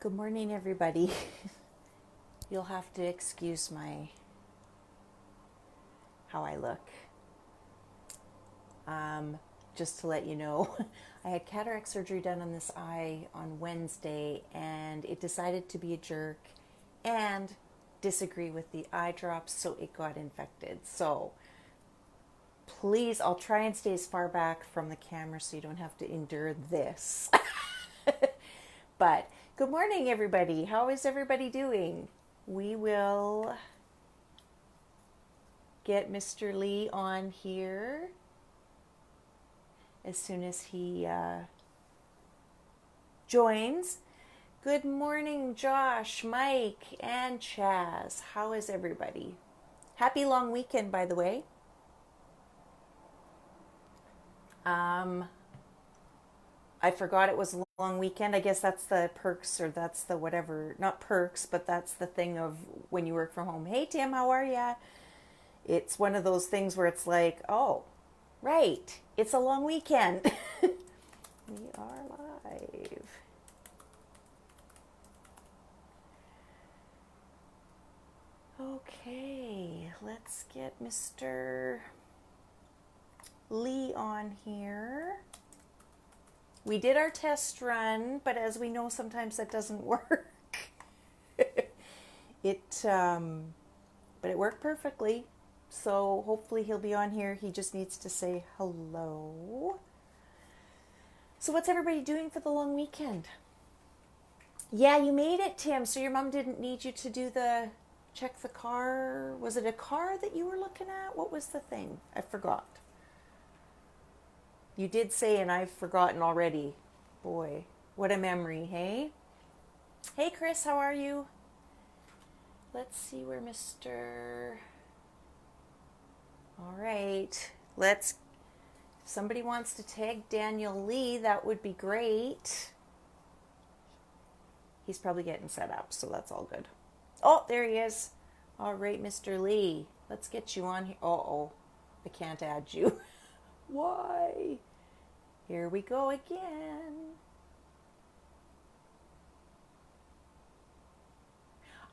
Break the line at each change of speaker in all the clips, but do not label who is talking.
Good morning, everybody. You'll have to excuse how I look. Just to let you know, I had cataract surgery done on this eye on Wednesday, and it decided to be a jerk and disagree with the eye drops, so it got infected. So please, I'll try and stay as far back from the camera so you don't have to endure this. But good morning, everybody. How is everybody doing? We will get Mr. Lee on here as soon as he joins. Good morning, Josh, Mike, and Chaz. How is everybody? Happy long weekend, by the way. I forgot it was a long weekend. I guess that's the perks, or that's the whatever, not perks, but that's the thing of when you work from home. Hey, Tim, how are ya? It's one of those things where it's like, oh, right, it's a long weekend. We are live. Okay, let's get Mr. Lee on here. We did our test run, but as we know, sometimes that doesn't work. But it worked perfectly. So hopefully he'll be on here. He just needs to say hello. So what's everybody doing for the long weekend? Yeah, you made it, Tim. So your mom didn't need you to do the check the car. Was it a car that you were looking at? What was the thing? I forgot. You did say, and I've forgotten already. Boy, what a memory, hey? Hey, Chris, how are you? Let's see where Mr. All right, if somebody wants to tag Daniel Lee, that would be great. He's probably getting set up, so that's all good. Oh, there he is. All right, Mr. Lee, let's get you on here. Uh-oh, I can't add you. Why? Here we go again.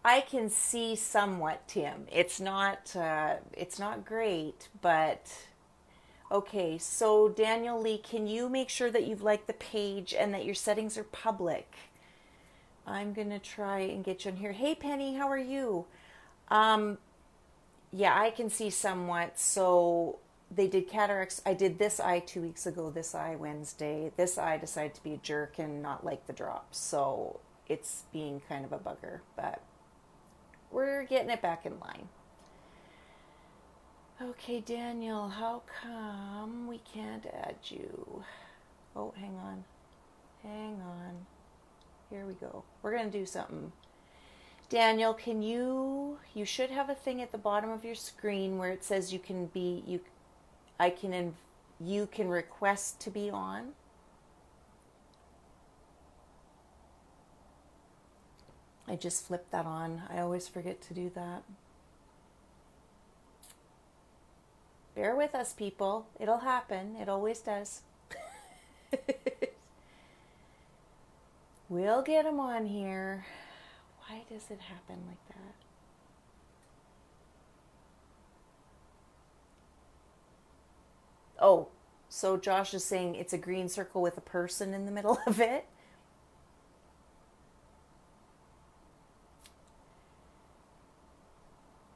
I can see somewhat, Tim. It's not great, but okay. So Daniel Lee, can you make sure that you've liked the page and that your settings are public? I'm gonna try and get you on here. Hey, Penny, how are you? Yeah, I can see somewhat. So they did cataracts. I did this eye 2 weeks ago, this eye Wednesday. This eye decided to be a jerk and not like the drops. So it's being kind of a bugger, but we're getting it back in line. Okay, Daniel, how come we can't add you? Oh, hang on. Hang on. Here we go. We're going to do something. Daniel, you should have a thing at the bottom of your screen where it says you can request to be on. I just flipped that on. I always forget to do that. Bear with us, people. It'll happen. It always does. We'll get them on here. Why does it happen like that? Oh, so Josh is saying it's a green circle with a person in the middle of it.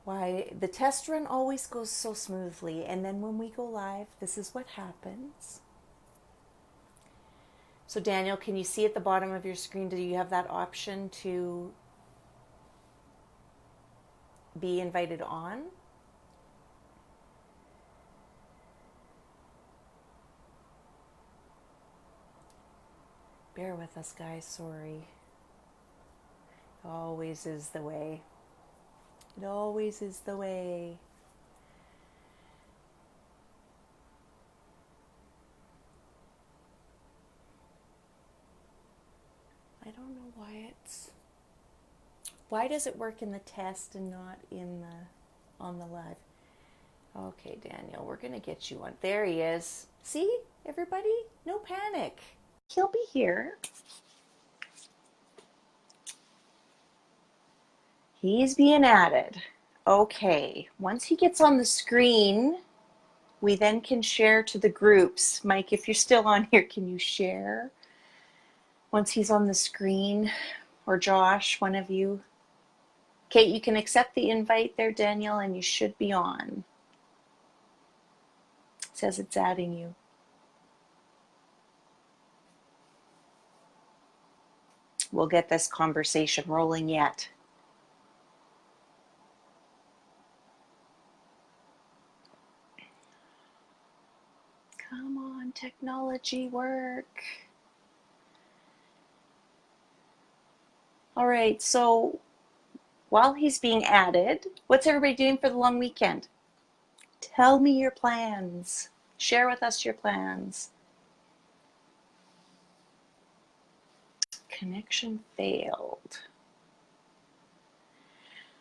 Why, the test run always goes so smoothly, and then when we go live, this is what happens. So Daniel, can you see at the bottom of your screen, do you have that option to be invited on? Bear with us, guys, sorry. Always is the way. It always is the way. I don't know why does it work in the test and not on the live? Okay, Daniel, we're going to get you on. There he is. See, everybody? No panic. He'll be here. He's being added. Okay, once he gets on the screen, we then can share to the groups. Mike, if you're still on here, can you share once he's on the screen? Or Josh, one of you. Kate, you can accept the invite there, Daniel, and you should be on. It says it's adding you. We'll get this conversation rolling yet. Come on, technology work. All right, so while he's being added, what's everybody doing for the long weekend? Tell me your plans. Share with us your plans. Connection failed.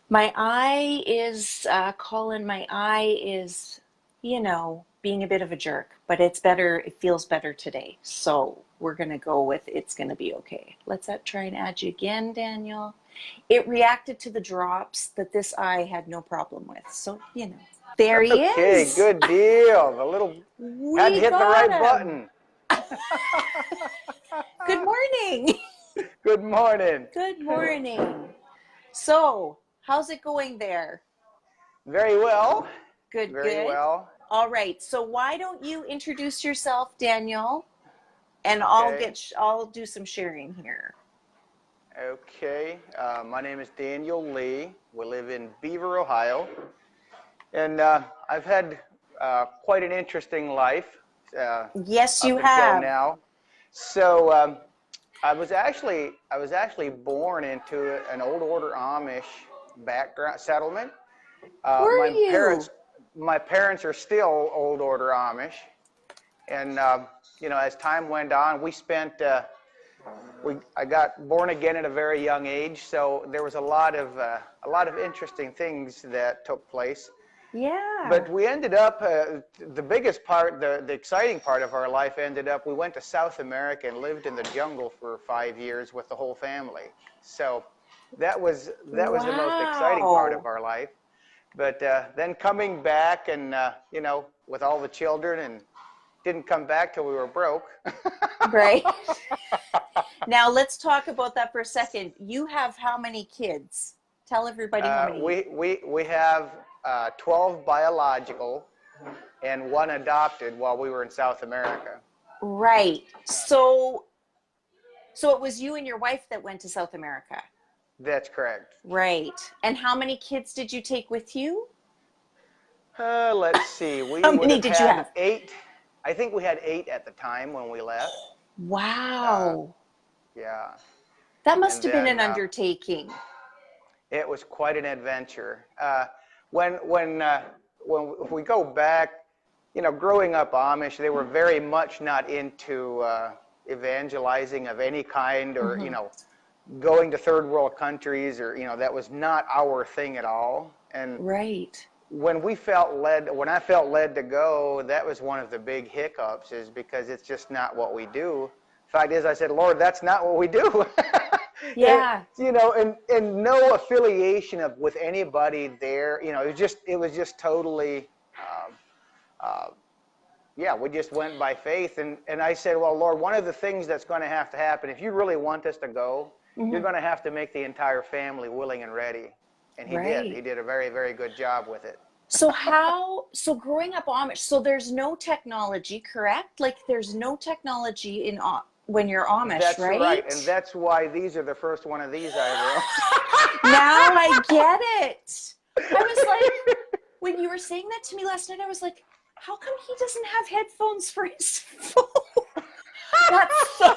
My eye is, Colin, my eye is, you know, being a bit of a jerk, but it's better, it feels better today. So we're going to go with it's going to be okay. Let's try and add you again, Daniel. It reacted to the drops that this eye had no problem with. So, you know, there he is.
Okay, good deal. The little had to hit the right button.
Good morning.
Good morning.
Good morning. So, how's it going there?
Very well.
Good,
Very well.
All right. So why don't you introduce yourself, Daniel, and I'll do some sharing here.
Okay. My name is Daniel Lee. We live in Beaver, Ohio, and I've had quite an interesting life.
Yes, you
up
have.
until now. So I was actually born into an old order Amish background settlement.
Were you?
My parents are still old order Amish, and you know, as time went on, I got born again at a very young age, so there was a lot of interesting things that took place.
Yeah.
But we ended up, the biggest part, the exciting part of our life ended up, we went to South America and lived in the jungle for 5 years with the whole family. So that was the most exciting part of our life. But then coming back and, you know, with all the children, and didn't come back till we were broke.
Right. Now let's talk about that for a second. You have how many kids? Tell everybody how many.
We have 12 biological and 1 adopted while we were in South America.
Right. So it was you and your wife that went to South America.
That's correct.
Right. And how many kids did you take with you?
Let's see.
How many did you have?
8. I think we had 8 at the time when we left.
Wow.
Yeah.
That must have been an undertaking.
It was quite an adventure. When we go back, you know, growing up Amish, they were very much not into evangelizing of any kind, or you know, going to third world countries, or you know, that was not our thing at all. And
right.
When I felt led to go, that was one of the big hiccups, is because it's just not what we do. Fact is, I said, Lord, that's not what we do.
Yeah.
And, you know, and no affiliation with anybody there. You know, it was just totally, yeah, we just went by faith. And I said, well, Lord, one of the things that's going to happen, if you really want us to go, you're going to have to make the entire family willing and ready. And he did. He did a very, very good job with it.
So growing up Amish, so there's no technology, correct? Like there's no technology when you're Amish,
that's
right?
That's right, and that's why these are the first one of these I wrote.
Now I get it. I was like, when you were saying that to me last night, I was like, how come he doesn't have headphones for his phone? That's so...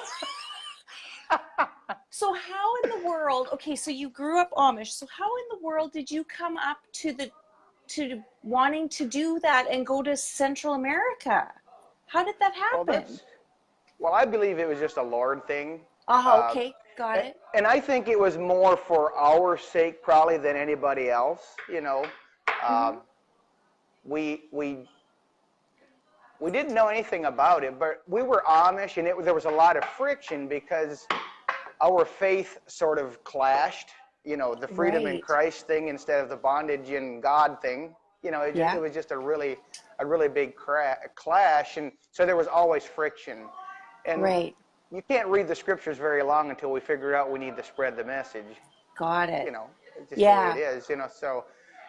So how in the world, okay, so you grew up Amish, so how in the world did you come up to wanting to do that and go to Central America? How did that happen?
Well, I believe it was just a Lord thing.
Oh, okay, got it.
And I think it was more for our sake probably than anybody else, you know. We didn't know anything about it, but we were Amish, and there was a lot of friction because our faith sort of clashed. the freedom in
Right.
Christ thing instead of the bondage in God thing. It
Yeah.
was just a really big clash, and so there was always friction. And
Right.
you can't read the scriptures very long until we figure out we need to spread the message.
Got it.
It's just the way it
Yeah.
is. So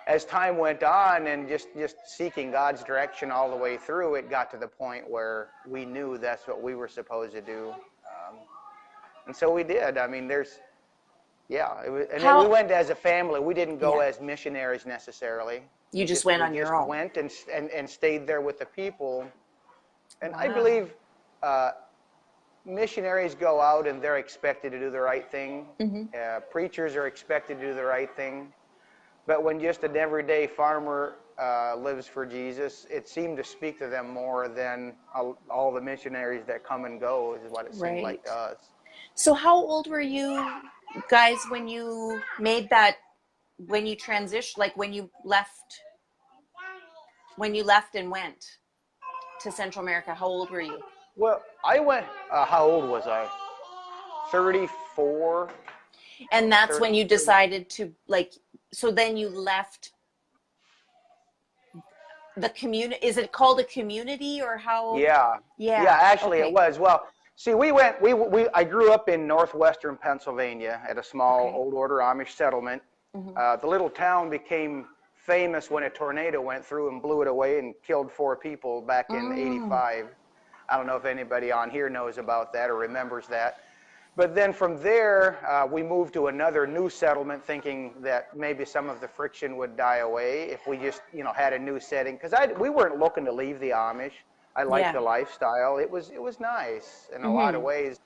as time went on and just seeking God's direction all the way through, it got to the point where we knew that's what we were supposed to do. And so we did. I mean, and then we
How,
went as a family. We didn't go
yeah.
as missionaries necessarily.
You just went
We
on
just
your own.
went and stayed there with the people. And I
Wow.
believe missionaries go out and they're expected to do the right thing.
Mm-hmm.
Preachers are expected to do the right thing. But when just an everyday farmer lives for Jesus, it seemed to speak to them more than all the missionaries that come and go, is what it seemed like
Right.
to us.
So how old were you guys when you made that, when you transitioned, like when you left and went to Central America? How old were you?
Well, I went, how old was I? 34,
And that's when you
30.
decided to, like, so then you left the community. Is it called a community, or how?
Yeah, yeah,
Yeah.
actually it
Okay.
was. Well, see, I grew up in northwestern Pennsylvania at a small
Okay.
old order Amish settlement.
Mm-hmm.
The little town became famous when a tornado went through and blew it away and killed 4 people back in
Mm.
'85. I don't know if anybody on here knows about that or remembers that. But then from there, we moved to another new settlement, thinking that maybe some of the friction would die away if we just, had a new setting. Because we weren't looking to leave the Amish. I liked
Yeah.
the lifestyle. It was nice in a lot of
Mm-hmm.
ways.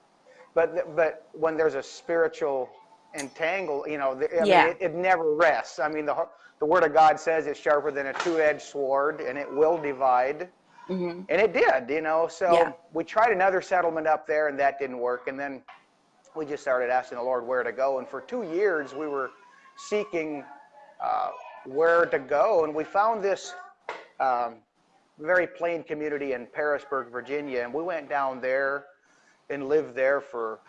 But when there's a spiritual entangle, I mean,
Yeah.
it never rests. I mean, the Word of God says it's sharper than a two-edged sword, and it will divide.
Mm-hmm.
And it did,
Yeah.
So we tried another settlement up there, and that didn't work. And then we just started asking the Lord where to go. And for 2 years, we were seeking uh, where to go. And we found this um, very plain community in Parisburg, Virginia. And we went down there and lived there for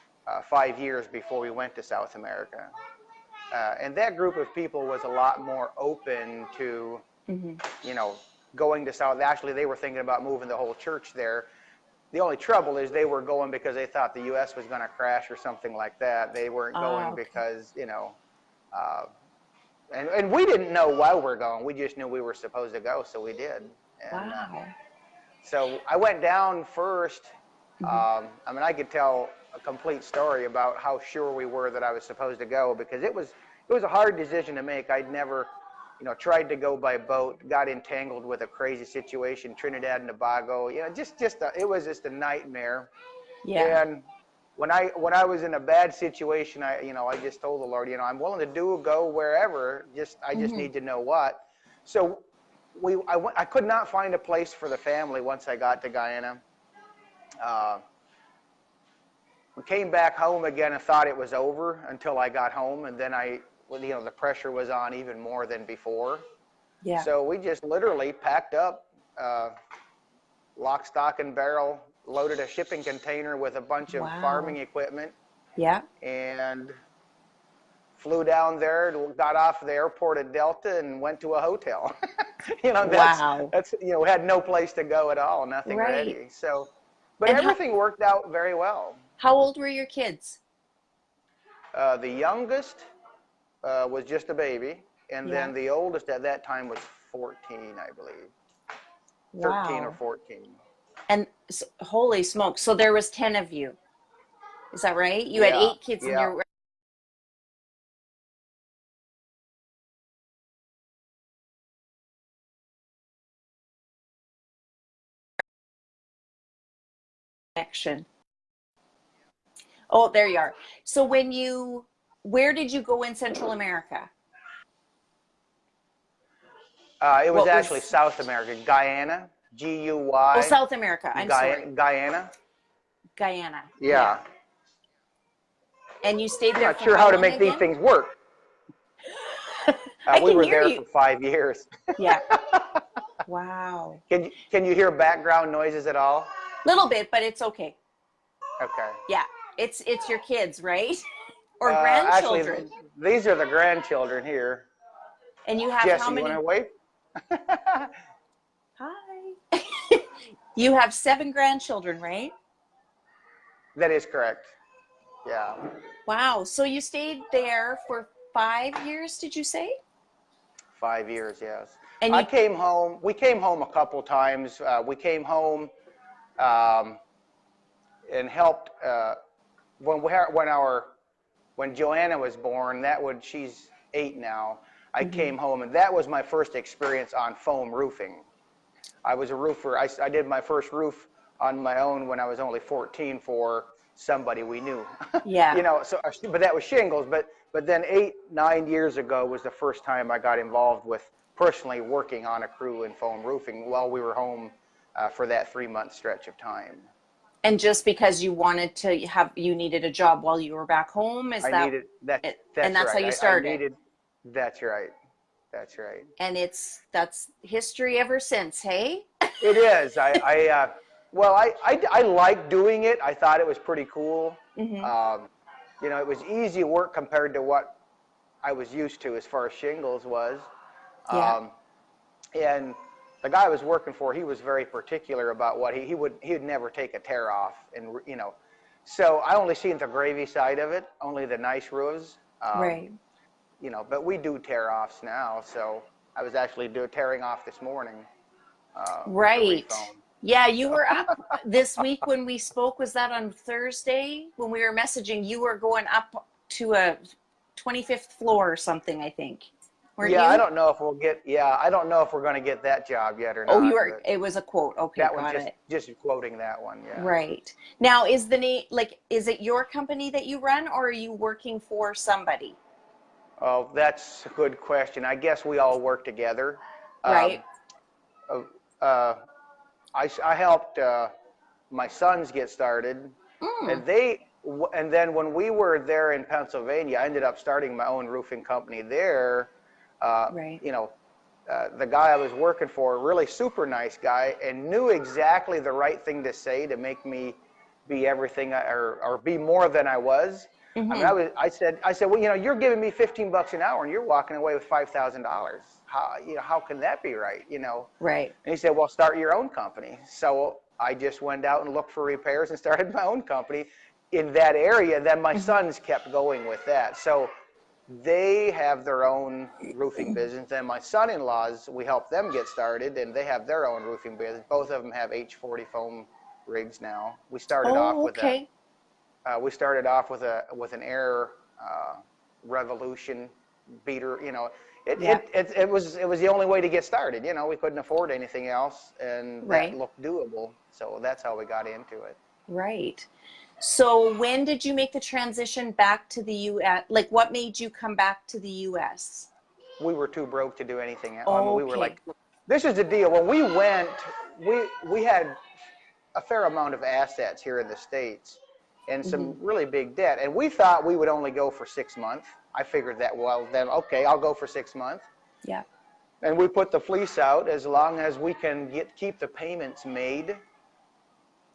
5 years before we went to South America. And that group of people was a lot more open to,
Mm-hmm.
going to South. Actually, they were thinking about moving the whole church there. The only trouble is they were going because they thought the U.S. was going to crash or something like that. They weren't
Ah,
going
okay.
because, uh, and we didn't know why we're going. We just knew we were supposed to go, so we did. And
Wow.
so I went down first.
Mm-hmm.
I mean, I could tell a complete story about how sure we were that I was supposed to go, because it was a hard decision to make. I'd never, tried to go by boat, got entangled with a crazy situation, Trinidad and Tobago. It was just a nightmare.
Yeah.
And when I was in a bad situation, I just told the Lord, I'm willing to go wherever. I just
Mm-hmm.
need to know what. So I could not find a place for the family once I got to Guyana. We came back home again and thought it was over until I got home, and then the pressure was on even more than before.
Yeah.
So we just literally packed up, lock, stock, and barrel, loaded a shipping container with a bunch of farming
Wow.
equipment,
Yeah.
and flew down there, got off the airport at Delta, and went to a hotel.
Wow.
We had no place to go at all, nothing
Right.
ready. So, but
And
everything worked out very well.
how old were your kids?
The youngest was just a baby, and
Yeah.
then the oldest at that time was 14, I believe, 13 or
Wow.
14.
And holy smoke. So there was 10 of you. Is that right? You had
Yeah,
8 kids in
yeah.
your section. Oh, there you are. So where did you go in Central America?
It was
What
actually
was,
South America, Guyana,
oh,
Guy,
South America. I'm sorry.
Guyana.
Guyana. Yeah.
Yeah.
And you stayed
I'm
there
not
for
sure
how
how to
long
make these
again?
things work.
I
We
can
were
hear
there
you.
for 5 years.
Yeah. Wow.
Can you hear background noises at all?
Little bit, but it's okay.
Okay.
Yeah. It's your kids, right? or
Actually,
grandchildren?
these are the grandchildren here.
And you have how
Jesse, you want
many?
to wave?
Hi. You have 7 grandchildren, right?
That is correct. Yeah.
Wow. So you stayed there for 5 years, did you say?
5 years, yes.
And
I
you,
came home. We came home a couple times. We came home um, and helped when we, when Joanna was born. She's 8 now. I
mhm.
came home, and that was my first experience on foam roofing. I was a roofer. I did my first roof on my own when I was only 14 for somebody we knew.
Yeah.
You know, so but that was shingles. But then 8, 9 years ago was the first time I got involved with personally working on a crew in foam roofing while we were home for that 3 month stretch of time.
And just because you wanted to have, you needed a job while you were back home, is
I
that
needed
it? And
that's
that's how
right.
you
I
started.
needed. That's right. That's right.
And that's history ever since, hey?
It is. Well, I like doing it. I thought it was pretty cool.
Hmm.
Um, you know, it was easy work compared to what I was used to as far as shingles was.
Yeah.
Um, and the guy I was working for, he was very particular about what he would never take a tear off, and you know, so I only seen the gravy side of it, only the nice roofs.
Right.
You know, but we do tear offs now. So I was actually tearing off this morning with the
Right.
refoam.
Yeah, you
So
were up this week when we spoke. Was that on Thursday when we were messaging? You were going up to a 25th floor or something, I think. Weren't
yeah, I
you?
don't know if we'll get. Yeah, I don't know if we're going to get that job yet or
Oh, you
not.
were,
But
it was a quote. Okay,
that one
got it.
just quoting that one. Yeah.
Right. Now, is the name, like, is it your company that you run or are you working for somebody?
Oh, that's a good question. I guess we all work together. Um,
Right.
uh, uh, I helped my sons get started,
Mm,
and and then when we were there in Pennsylvania, I ended up starting my own roofing company there.
right.
You know, the guy I was working for, really super nice guy, and knew exactly the right thing to say to make me be everything or be more than I was. I mean,
Mm-hmm.
I said, well, you know, you're giving me $15 an hour and you're walking away with $5,000. How can that be right? You know?
Right.
And he said, well, start your own company. So I just went out and looked for repairs and started my own company in that area. Then my
Mm-hmm.
sons kept going with that. So they have their own roofing business, and my son-in-laws, we help them get started, and they have their own roofing business. Both of them have H40 foam rigs now.
Oh, okay.
We started off with an Air Revolution beater. You know,
Yeah.
it was the only way to get started. You know, we couldn't afford anything else, and that
Right.
looked doable. So that's how we got into it.
Right. So when did you make the transition back to the US? Like, what made you come back to the US?
We were too broke to do anything. I mean, we were
Okay.
like, this is the deal. When we went, we had a fair amount of assets here in the States and
Hmm.
some really big debt. And we thought we would only go for 6 months. I figured that, well, then, okay, I'll go for 6 months.
Yeah.
And we put the fleece out as long as we can keep the payments made,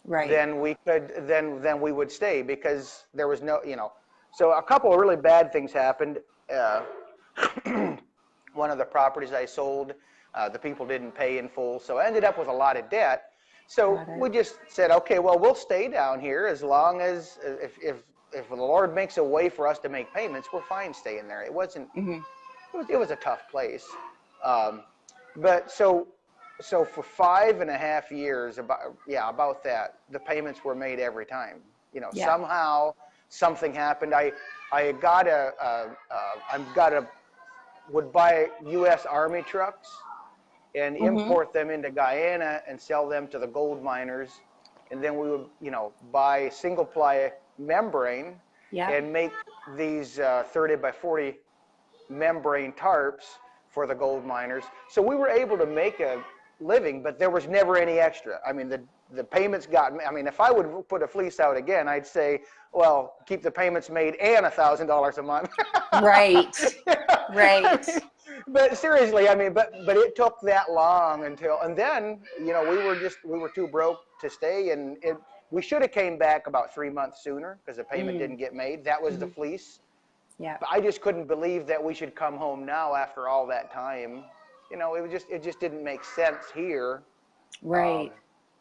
Right.
then then we would stay because there was no, you know. So a couple of really bad things happened. Uh, one of the properties I sold, the people didn't pay in full, so I ended up with a lot of debt. So
Got it.
we just said, okay, well, we'll stay down here as long as if the Lord makes a way for us to make payments, we're fine staying there. It wasn't.
Hmm.
It was a tough place, um, but so for 5.5 years, about that, the payments were made every time. You know,
Yeah.
somehow something happened. I got would buy U.S. Army trucks and
Hmm.
import them into Guyana and sell them to the gold miners, and then we would, you know, buy single ply membrane
Yeah.
and make these 30 by 40 membrane tarps for the gold miners. So we were able to make a living, but there was never any extra. I mean, the payments got, I mean, if I would put a fleece out again, I'd say, well, keep the payments made and $1,000 a month.
Right.
I
Right.
mean, but seriously, I mean, but it took that long and then, you know, we were too broke to stay, and we should have came back about 3 months sooner because the payment
Mm.
didn't get made. That was the
Hmm.
fleece.
Yeah.
But I just couldn't believe that we should come home now after all that time. It just didn't make sense here. Um,
Right.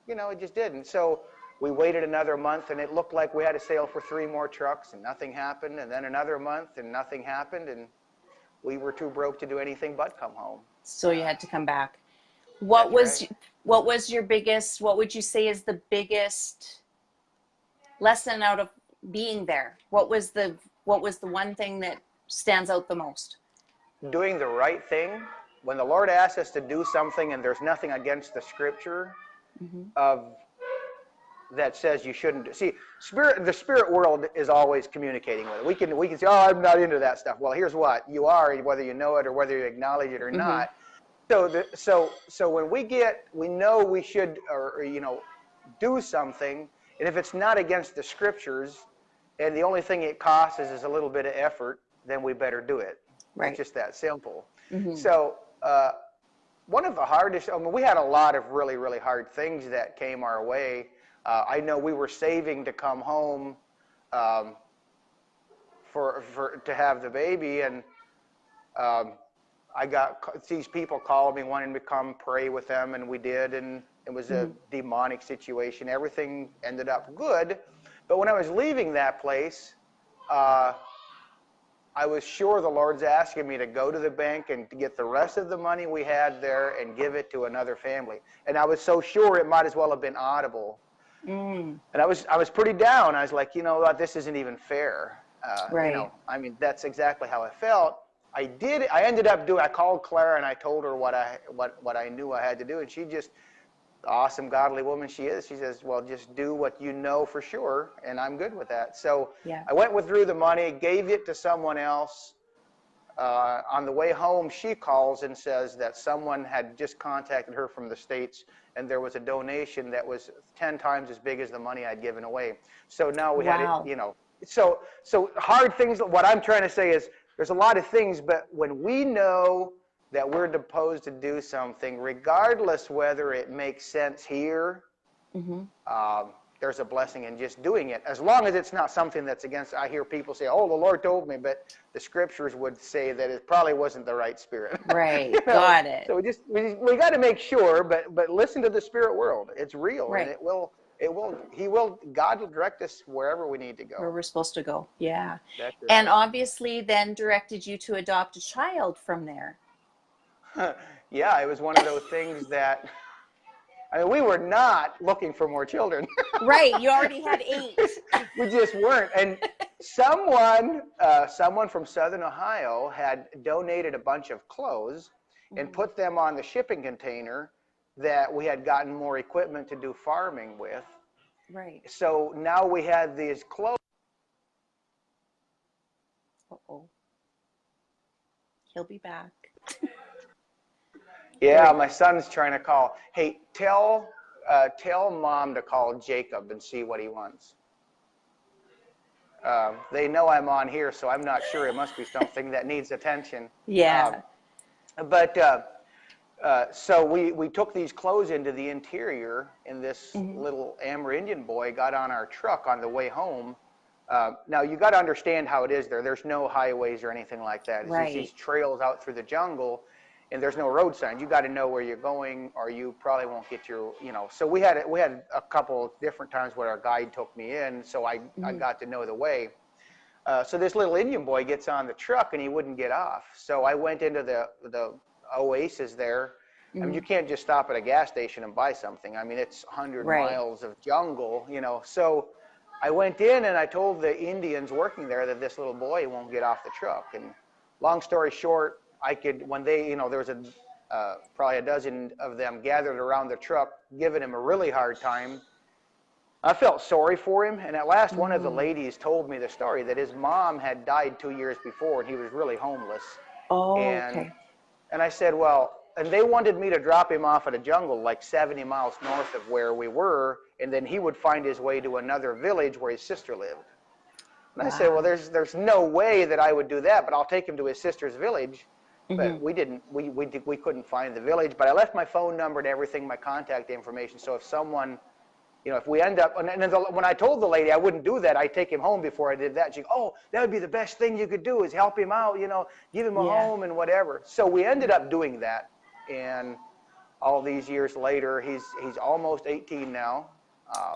it just didn't. So we waited another month, and it looked like we had to sail for 3 more trucks, and nothing happened. And then another month, and nothing happened, and we were too broke to do anything but come home.
So you had to come back.
That's right.
What was your biggest, what would you say is the biggest lesson out of being there? What was the one thing that stands out the most?
Doing the right thing. When the Lord asks us to do something, and there's nothing against the Scripture of that says you shouldn't do. See, the spirit world is always communicating with it. We can say, "Oh, I'm not into that stuff." Well, here's what you are, whether you know it or whether you acknowledge it or not. So when we know we should, or do something, and if it's not against the Scriptures, and the only thing it costs is a little bit of effort, then we better do it.
Right.
It's just that simple. So one of the hardest. We had a lot of really, really hard things that came our way. I know we were saving to come home to have the baby, and I got these people calling me wanting to come pray with them, and we did, and it was a demonic situation. Everything ended up good, but when I was leaving that place, I was sure the Lord's asking me to go to the bank and to get the rest of the money we had there and give it to another family. And I was so sure it might as well have been audible. And I was pretty down. I was like, this isn't even fair.
Right.
That's exactly how I felt. I ended up doing. I called Clara and I told her what I knew I had to do, and she just, the awesome godly woman she is, she says, well, just do what you know for sure, and I'm good with that. So
Yeah.
I withdrew the money, gave it to someone else. On the way home, she calls and says that someone had just contacted her from the States, and there was a donation that was 10 times as big as the money I'd given away. So now we had it, So hard things. What I'm trying to say is there's a lot of things, but when we know that we're supposed to do something, regardless whether it makes sense here, there's a blessing in just doing it, as long as it's not something that's against. I hear people say, "Oh, the Lord told me," but the Scriptures would say that it probably wasn't the right spirit.
Right. Got it.
So we got to make sure, but listen to the spirit world. It's real,
Right.
and God will direct us wherever we need to go.
Where we're supposed to go. Yeah.
That's right.
And obviously then directed you to adopt a child from there.
Yeah, it was one of those things that. We were not looking for more children.
Right. You already had 8.
We just weren't. And someone from Southern Ohio had donated a bunch of clothes and put them on the shipping container that we had gotten more equipment to do farming with.
Right.
So now we had these clothes.
Uh-oh. He'll be back.
Yeah, my son's trying to call. Hey, tell Mom to call Jacob and see what he wants. They know I'm on here, so I'm not sure. It must be something that needs attention.
Yeah.
So we took these clothes into the interior, and this little Amerindian boy got on our truck on the way home. Now, you got to understand how it is there. There's no highways or anything like that. It's just these trails out through the jungle. And there's no road signs. You got to know where you're going, or you probably won't get your, So we had a couple different times where our guide took me in, so I got to know the way. So this little Indian boy gets on the truck and he wouldn't get off. So I went into the oasis there. I mean, you can't just stop at a gas station and buy something. I mean, it's 100 miles of jungle, So I went in and I told the Indians working there that this little boy won't get off the truck. And long story short, when they, there was probably a dozen of them gathered around the truck, giving him a really hard time. I felt sorry for him, and at last one of the ladies told me the story that his mom had died 2 years before, and he was really homeless.
Oh,
and I said, well, and they wanted me to drop him off at a jungle like 70 miles north of where we were, and then he would find his way to another village where his sister lived. And I said, well, there's no way that I would do that, but I'll take him to his sister's village. But we couldn't find the village. But I left my phone number and everything, my contact information. So if someone You know, if we end up, and then when I told the lady I wouldn't do that, I'd take him home before I did that. She go, oh, that would be the best thing you could do is help him out, you know, give him a
Yeah.
home and whatever. So we ended up doing that. And all these years later, he's almost 18 now.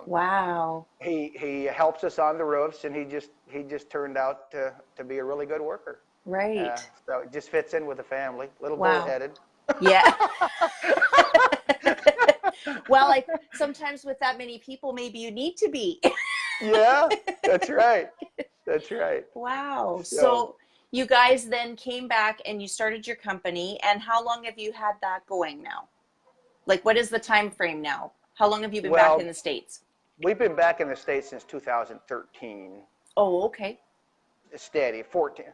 Wow.
He helps us on the roofs, and he just turned out to be a really good worker.
Right.
So it just fits in with the family. Little
Wow.
bullheaded.
Yeah. Well, like sometimes with that many people, maybe you need to be.
Yeah, that's right. That's right.
Wow.
So,
So you guys then came back and you started your company. And how long have you had that going now? Like, what is the time frame now? How long have you been back in
well,
the States?
we've been back in the States since 2013.
Oh, okay.
Steady, 14.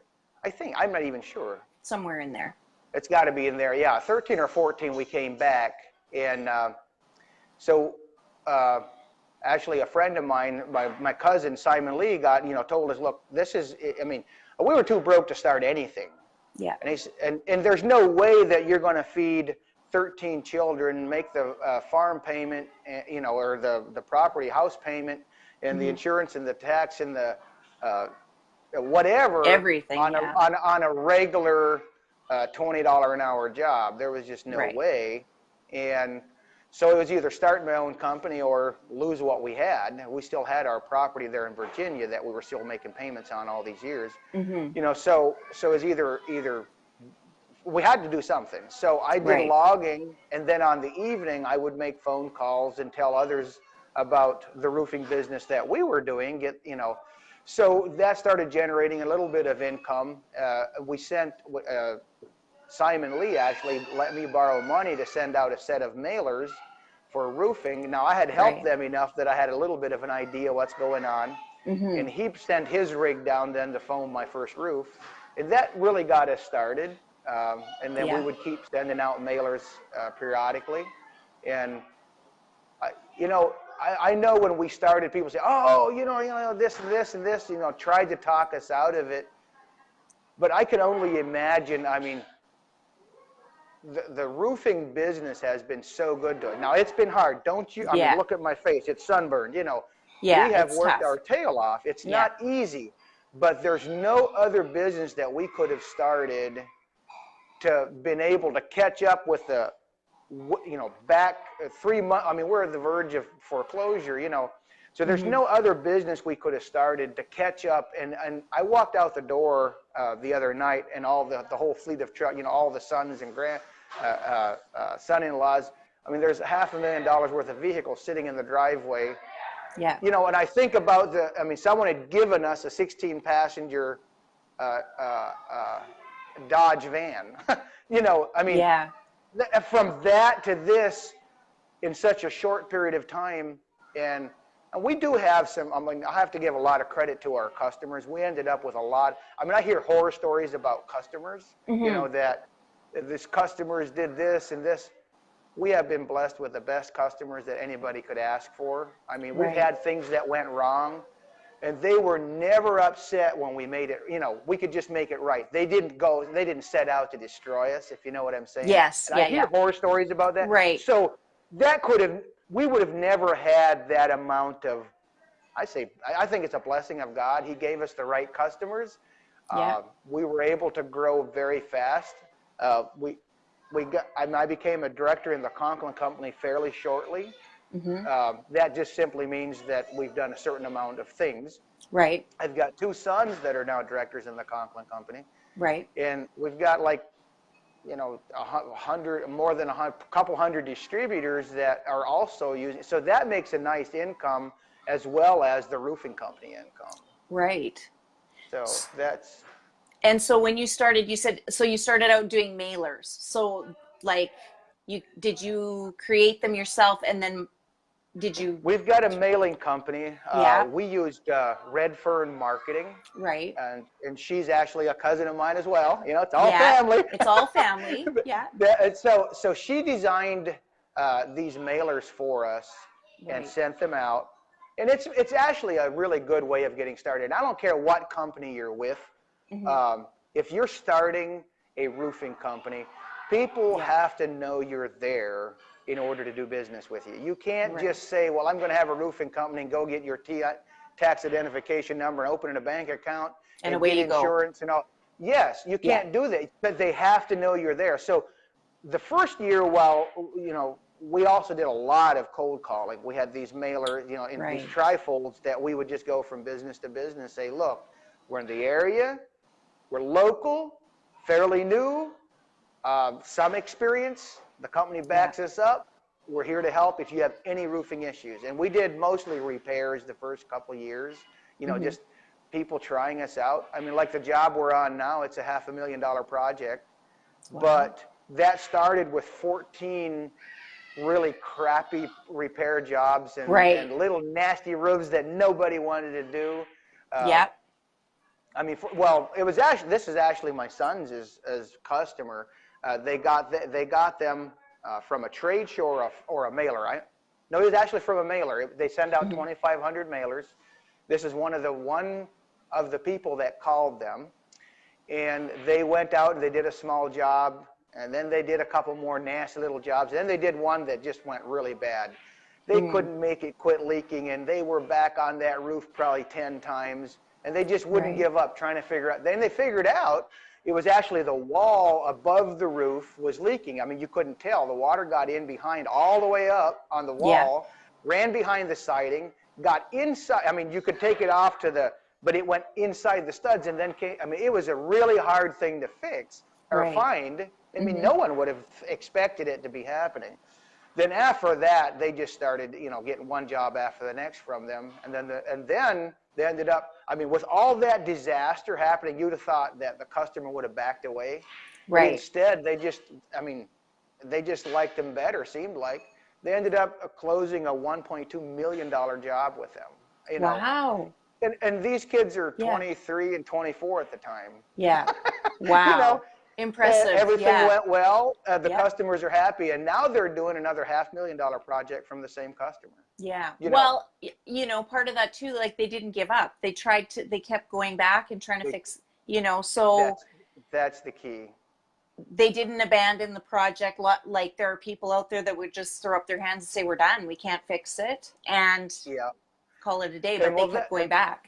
I think, I'm not even sure.
Somewhere in there.
It's got to be in there. Yeah, 13 or 14 we came back. And so actually a friend of mine, my cousin Simon Lee told us, look, this is, I mean, we were too broke to start anything.
Yeah.
And there's no way that you're going to feed 13 children, make the farm payment, or the property house payment, and the insurance and the tax and the whatever
Everything,
on
yeah.
on a regular $20 an hour job. There was just no
Right.
way. And so it was either start my own company or lose what we had. We still had our property there in Virginia that we were still making payments on all these years.
Mm-hmm.
So it was either we had to do something. So I did
Right.
logging, and then on the evening I would make phone calls and tell others about the roofing business that we were doing. So that started generating a little bit of income. We sent Simon Lee actually let me borrow money to send out a set of mailers for roofing. Now I had helped
Right.
them enough that I had a little bit of an idea what's going on.
Mm-hmm.
And he sent his rig down then to foam my first roof. And that really got us started. And then we
Yeah.
would keep sending out mailers periodically. And I know when we started, people say, oh, this and this and this, tried to talk us out of it. But I can only imagine, I mean, the roofing business has been so good to it. Now, it's been hard. Don't you? I
Yeah.
mean, look at my face. It's sunburned.
Yeah,
We have
it's
worked
tough.
our tail off. It's
Yeah.
not easy. But there's no other business that we could have started to been able to catch up with the, back 3 months. I mean, we're at the verge of foreclosure, So there's
Mm-hmm.
no other business we could have started to catch up. And I walked out the door the other night, and all the whole fleet of truck, all the sons and son-in-laws. I mean, there's $500,000 worth of vehicles sitting in the driveway.
Yeah.
And I think about someone had given us a 16-passenger Dodge van.
Yeah.
From that to this in such a short period of time, and we do have some. I mean, I have to give a lot of credit to our customers. We ended up with a lot. I mean, I hear horror stories about customers.
Mm-hmm.
That this customers did this and this. We have been blessed with the best customers that anybody could ask for. I mean, we've
Right.
had things that went wrong, and they were never upset when we made it. We could just make it right. They didn't set out to destroy us, if you know what I'm saying.
Yes.
And
Yeah.
I hear horror stories about that.
Right.
So we would have never had that amount of, I think it's a blessing of God. He gave us the right customers.
Yeah.
We were able to grow very fast. I became a director in the Conklin Company fairly shortly.
Mm-hmm.
That just simply means that we've done a certain amount of things.
Right.
I've got 2 sons that are now directors in the Conklin Company,
Right.
and we've got a couple hundred distributors that are also using. So that makes a nice income as well as the roofing company income.
Right.
So that's.
And so when you started, you said, so you started out doing mailers. So like did you create them yourself, and then did you?
We've got a mailing company.
Yeah.
We used Redfern Marketing,
Right.
and she's actually a cousin of mine as well. It's all
Yeah.
family.
It's all family. Yeah.
So she designed these mailers for us and
Right.
sent them out. And it's actually a really good way of getting started. And I don't care what company you're with.
Mm-hmm.
If you're starting a roofing company, people
Yeah.
have to know you're there in order to do business with you. You can't
Right.
just say, well, I'm going to have a roofing company and go get your tax identification number and open a bank account
And
and
away
get
you go.
insurance and all. Yes, you
Yeah.
can't do that, but they have to know you're there. So the first year, while, we also did a lot of cold calling. We had these mailers, in these
Right.
trifolds that we would just go from business to business, say, look, we're in the area, we're local, fairly new, some experience. The company backs us up. We're here to help if you have any roofing issues. And we did mostly repairs the first couple of years, just people trying us out. I mean, like the job we're on now, it's a $500,000 project.
Wow.
But that started with 14 really crappy repair jobs and,
Right.
and little nasty roofs that nobody wanted to do.
Yep.
I mean, this is actually my son's as customer. They got them from a trade show or a mailer. No, it was actually from a mailer. They send out 2,500 mailers. This is one of the people that called them, and they went out and they did a small job, and then they did a couple more nasty little jobs. Then they did one that just went really bad. They couldn't make it quit leaking, and they were back on that roof probably 10 times, and they just wouldn't give up trying to figure out. Then they figured out it was actually the wall above the roof was leaking. I mean, you couldn't tell. The water got in behind all the way up on the wall, ran behind the siding, got inside. I mean, you could take it off but it went inside the studs and then came. I mean, it was a really hard thing to fix or find. I mean, no one would have expected it to be happening. Then after that, they just started, getting one job after the next from them. And then they ended up, I mean, with all that disaster happening, you'd have thought that the customer would have backed away. But instead, they just liked them better, seemed like. They ended up closing a $1.2 million job with them.
Wow.
And these kids are 23 and 24 at the time.
Yeah. Wow. Impressive.
Everything went well. The customers are happy, and now they're doing another $500,000 project from the same customer.
Yeah. Well, part of that too, like they didn't give up. They kept going back and trying to fix, so
that's the key.
They didn't abandon the project. Like there are people out there that would just throw up their hands and say, we're done. We can't fix it. And call it a day, but they kept going back.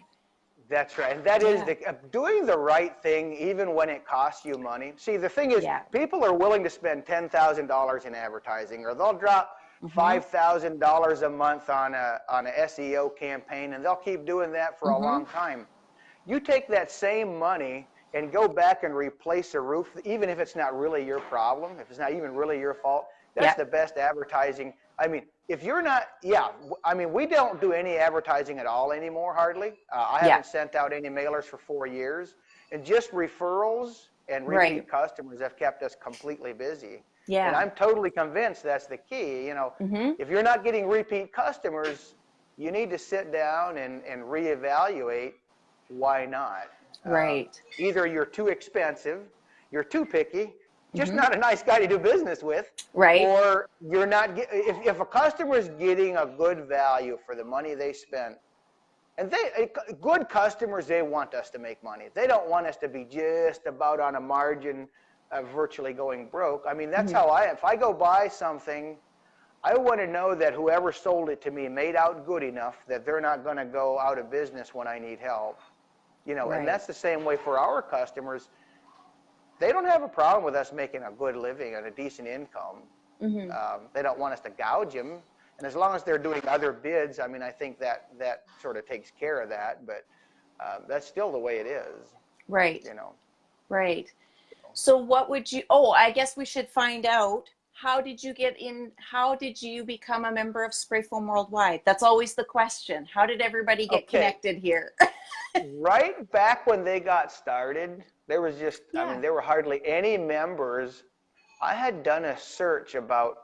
That's right. And that is doing the right thing, even when it costs you money. See, the thing is, people are willing to spend $10,000 in advertising, or they'll drop $5,000 a month on a SEO campaign, and they'll keep doing that for a long time. You take that same money and go back and replace a roof, even if it's not really your problem, if it's not even really your fault, that's the best advertising. I mean, if you're not, we don't do any advertising at all anymore, hardly. I haven't sent out any mailers for 4 years. And just referrals and repeat customers have kept us completely busy. Yeah. And I'm totally convinced that's the key. If you're not getting repeat customers, you need to sit down and reevaluate why not.
Right.
Either you're too expensive, you're too picky, just not a nice guy to do business with.
Right.
Or you're not, if a customer is getting a good value for the money they spent, and good customers, they want us to make money. They don't want us to be just about on a margin of virtually going broke. I mean, that's how if I go buy something, I want to know that whoever sold it to me made out good enough that they're not going to go out of business when I need help. And that's the same way for our customers. They don't have a problem with us making a good living and a decent income. They don't want us to gouge them. And as long as they're doing other bids, I mean, I think that sort of takes care of that. But that's still the way it is.
Right. Right. So what would you, I guess we should find out, how did you become a member of Spray Foam Worldwide? That's always the question. How did everybody get connected here?
Right back when they got started, there was just, there were hardly any members. I had done a search about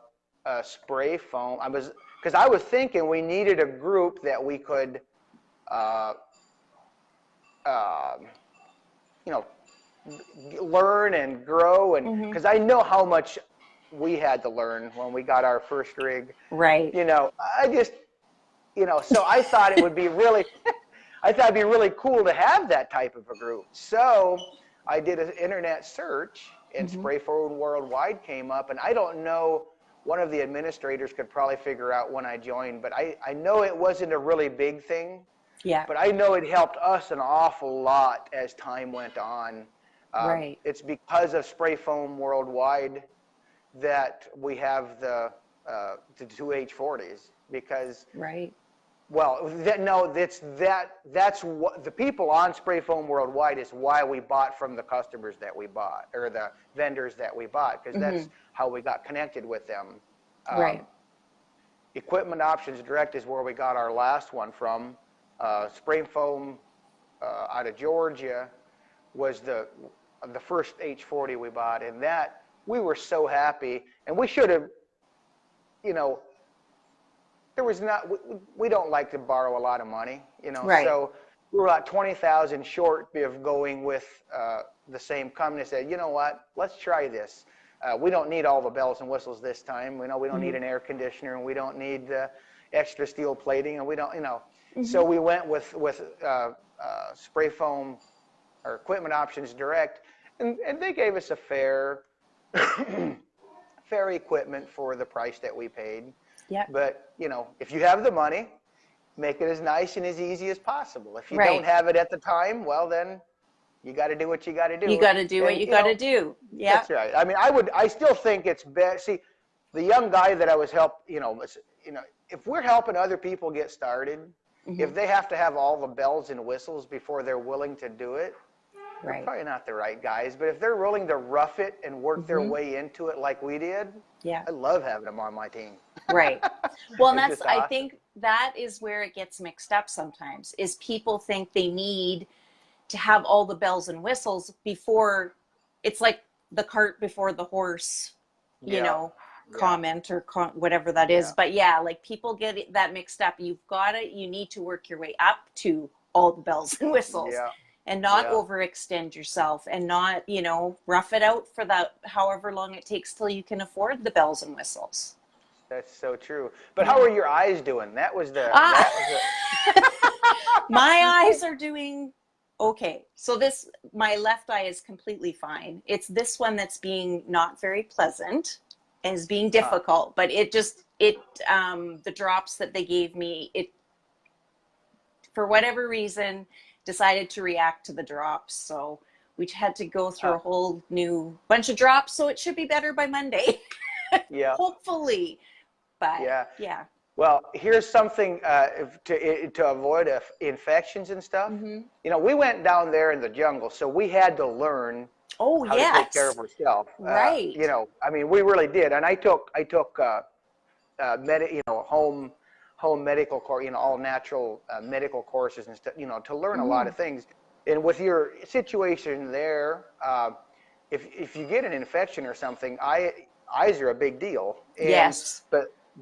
spray foam. Because I was thinking we needed a group that we could, learn and grow. And because I know how much we had to learn when we got our first rig.
Right.
I just, so I thought it would be really, I thought it'd be really cool to have that type of a group. So I did an internet search, and Spray Foam Worldwide came up, and I don't know one of the administrators could probably figure out when I joined, but I know it wasn't a really big thing.
Yeah.
But I know it helped us an awful lot as time went on.
Right.
It's because of spray foam worldwide that we have the 2H40s, because
Right.
well, that's what the people on spray foam worldwide is why we bought from the customers that we bought, or the vendors that we bought, because that's how we got connected with them.
Right.
Equipment Options Direct is where we got our last one from. Spray foam out of Georgia was the first H40 we bought, and that we were so happy, and we should have, you know, there was not, we don't like to borrow a lot of money, you know,
Right.
so we were about 20,000 short of going with the same company. Said, you know what, let's try this. We don't need all the bells and whistles this time. We know we don't need an air conditioner, and we don't need extra steel plating, and we don't, you know. So we went with spray foam or Equipment Options Direct, and they gave us a fair equipment for the price that we paid.
Yeah.
But, you know, if you have the money, make it as nice and as easy as possible. If you
Right.
don't have it at the time, well, then you got to do what you got to do.
You got to do what you got to do. Yeah.
That's right. I mean, I still think it's best. See, the young guy that I was if we're helping other people get started, if they have to have all the bells and whistles before they're willing to do it, they're
Right.
probably not the right guys. But if they're willing to rough it and work their way into it like we did,
Yeah.
I love having them on my team.
Right. Well, and
It's
that's,
just
I
awesome.
think that is where it gets mixed up sometimes, is people think they need to have all the bells and whistles before, it's like the cart before the horse, you
Yeah.
know,
Yeah.
comment or whatever that is.
Yeah.
But yeah, like people get that mixed up. You need to work your way up to all the bells and whistles.
Yeah.
And not
Yeah.
overextend yourself, and not, you know, rough it out for that however long it takes till you can afford the bells and whistles.
That's so true. But how are your eyes doing? That was the.
My eyes are doing okay. So my left eye is completely fine. It's this one that's being not very pleasant and is being difficult. But the drops that they gave me, for whatever reason, decided to react to the drops. So we had to go through a whole new bunch of drops. So it should be better by Monday.
Yeah.
Hopefully. But
Yeah.
yeah.
Well, here's something to avoid infections and stuff. You know, we went down there in the jungle, so we had to learn
Oh,
how to take care of ourselves.
Right.
You know, I mean, we really did. And I took home medical course, you know, all natural medical courses and stuff, you know, to learn a lot of things. And with your situation there, if you get an infection or something, eyes are a big deal. And,
Yes.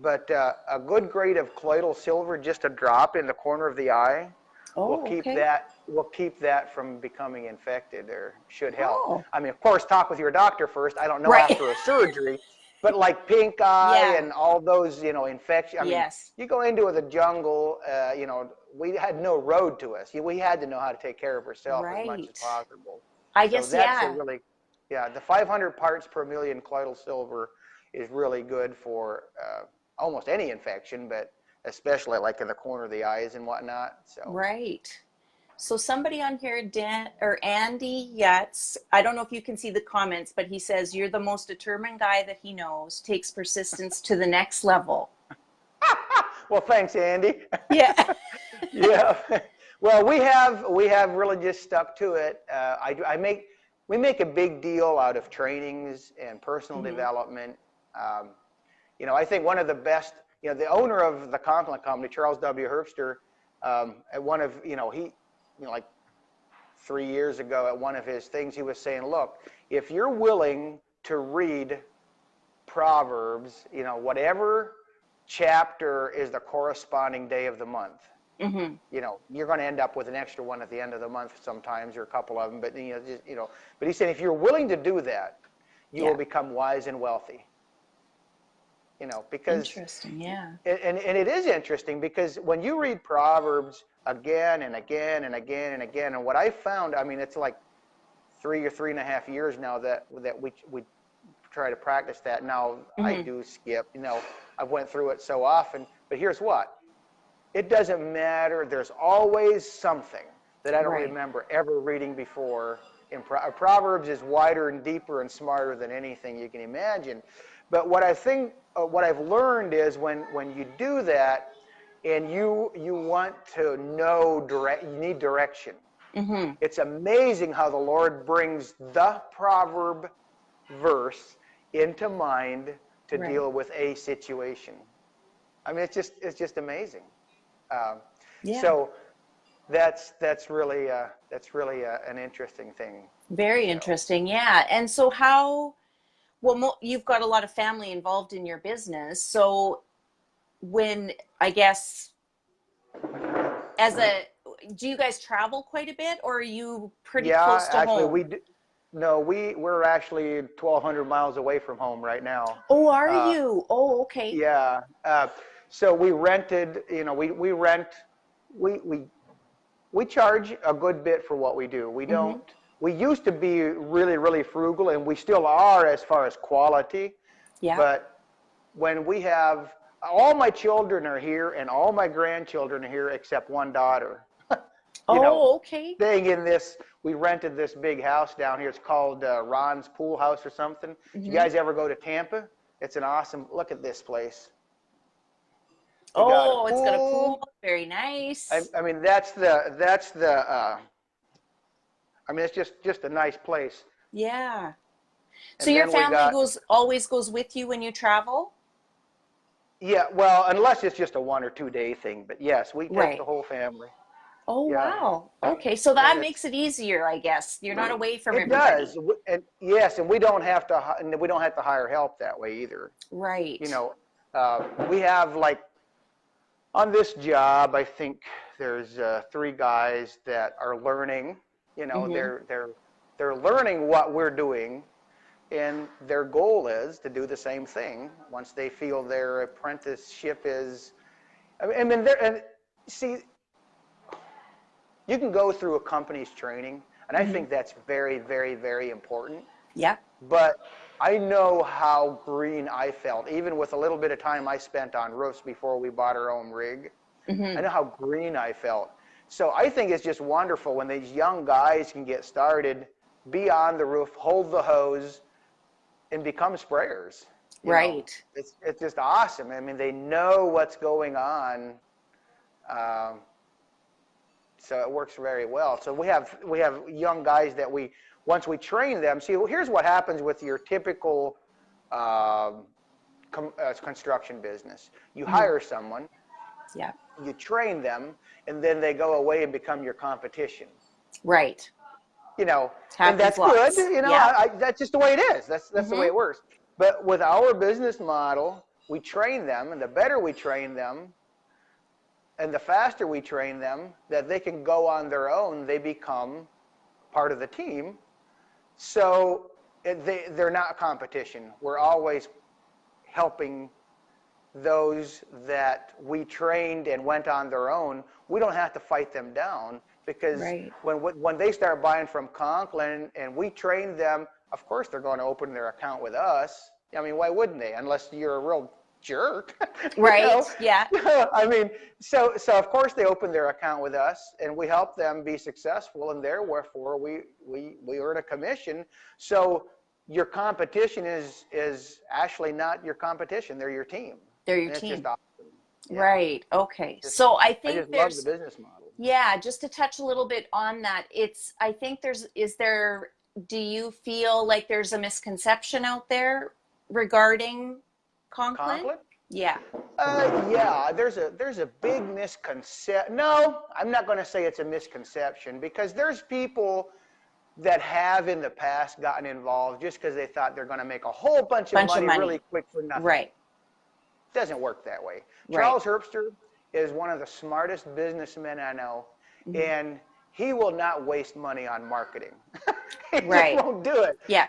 But a good grade of colloidal silver, just a drop in the corner of the eye, will keep that from becoming infected, or should help.
Oh.
I mean, of course, talk with your doctor first. I don't know
Right.
after a surgery, but like pink eye and all those, you know, infections. I mean, you go into the jungle, you know, we had no road to us. We had to know how to take care of ourselves as much as possible.
I guess,
so that's the 500 parts per million colloidal silver is really good for almost any infection, but especially like in the corner of the eyes and whatnot. So
Right. So somebody on here, Andy Yatz, I don't know if you can see the comments, but he says, you're the most determined guy that he knows, takes persistence to the next level.
Well, thanks, Andy.
Yeah.
Yeah. Well, we have really just stuck to it. We make a big deal out of trainings and personal development. You know, I think one of the best, you know, the owner of the Compliment Company, Charles W. Herbster, at one of, you know, like 3 years ago at one of his things, he was saying, look, if you're willing to read Proverbs, you know, whatever chapter is the corresponding day of the month, you know, you're going to end up with an extra one at the end of the month sometimes, or a couple of them, but, but he said, if you're willing to do that, you will become wise and wealthy. You know, because
interesting, yeah.
And it is interesting, because when you read Proverbs again and again and again and again, and what I found, I mean, it's like 3 or 3.5 years now that we try to practice that. Now I
Mm-hmm.
do skip. I've went through it so often. But here's what: it doesn't matter. There's always something that I don't
Right.
remember ever reading before. Proverbs is wider and deeper and smarter than anything you can imagine. But what I think, what I've learned is when you do that, and you want to know you need direction.
Mm-hmm.
It's amazing how the Lord brings the proverb verse into mind to
Right.
deal with a situation. I mean, it's just amazing. Um,
Yeah.
so that's really an interesting thing.
Very
So
interesting. Yeah. And so how, well, you've got a lot of family involved in your business. So when, I guess, as a, do you guys travel quite a bit or are you pretty
yeah,
close to
actually
home?
no, we're actually 1,200 miles away from home right now.
Oh, are
Uh,
you? Oh, okay.
yeah. So we rented. We rent. We we we charge a good bit for what we do. We
Mm-hmm.
don't. We used to be really, really frugal, and we still are as far as quality.
Yeah.
But when we have all my children are here, and all my grandchildren are here, except one daughter. you know,
Oh, okay.
staying in this. We rented this big house down here. It's called Ron's Pool House or something. If you
Mm-hmm.
guys ever go to Tampa, it's an awesome. Look at this place. It got a
Oh, it's got a pool.
pool.
Very
I,
nice.
I mean, that's the. I mean, it's just a nice place.
Yeah. So
And
your
then we
family
got,
always goes with you when you travel?
yeah, well, unless it's just a 1 or 2 day thing. But yes, we take the
Right.
whole family.
Oh,
Yeah,
wow. Okay. So
and
that makes it easier, I guess. You're not away from
it does.
everybody.
And yes, and we don't have to and we don't have to hire help that way either. You
Right.
know, we have like on this job, I think there's 3 guys that are learning.
Mm-hmm.
They're learning what we're doing, and their goal is to do the same thing once they feel their apprenticeship is. I mean, and see, you can go through a company's training, and I
Mm-hmm.
think that's very, very, very important.
Yeah.
But I know how green I felt, even with a little bit of time I spent on roofs before we bought our own rig. I
Mm-hmm.
know how green I felt. So I think it's just wonderful when these young guys can get started, be on the roof, hold the hose, and become sprayers. You know,
Right.
it's just awesome. I mean, they know what's going on, um, so it works very well. So we have young guys that once we train them. See, here's what happens with your typical um, construction business. You
Mm-hmm.
hire someone,
Yeah.
you train them, and then they go away and become your competition.
Right.
you know,
It
and
happens
that's good.
lots. Yeah.
That's just the way it is. That's the way
Mm-hmm.
it works. But with our business model, we train them, and the better we train them, and the faster we train them, that they can go on their own, they become part of the team. So they're not competition. We're always helping those that we trained and went on their own. We don't have to fight them down because
Right.
when they start buying from Conklin and we train them, of course they're going to open their account with us. I mean, why wouldn't they? Unless you're a real jerk, you know.
Right. Yeah.
I mean, so of course they open their account with us, and we help them be successful, and therefore we earn a commission. So your competition is actually not your competition; they're your team,
They're your
and it's just
team.
awesome. Yeah,
Right. Okay.
just
So I
I
think
just love the
there's,
business model.
yeah, just to touch a little bit on that, I think is there, do you feel like there's a misconception out there regarding Conklin?
Conklin?
Yeah.
Yeah, there's a big misconception. No, I'm not going to say it's a misconception because there's people that have in the past gotten involved just because they thought they're going to make a whole bunch of
Bunch of
money really
money.
quick for nothing.
Right.
Doesn't work that way.
Right.
Charles Herbster is one of the smartest businessmen I know,
Hmm.
and he will not waste money on marketing. He just
Right.
won't do it.
Yeah.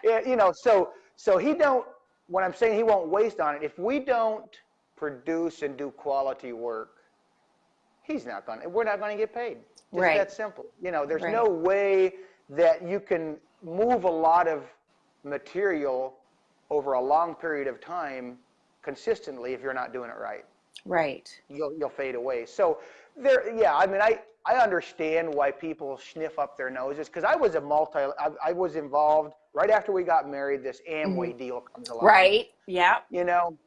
So he don't. What I'm saying, he won't waste on it. If we don't produce and do quality work, he's not going. We're not going to get paid. Just
Right.
that simple. There's no
Right.
way that you can move a lot of material over a long period of time consistently if you're not doing it right.
Right.
You'll fade away. So there, yeah, I mean, I understand why people sniff up their noses, because I was involved right after we got married. This Amway deal comes along,
Right. Yeah.
you know.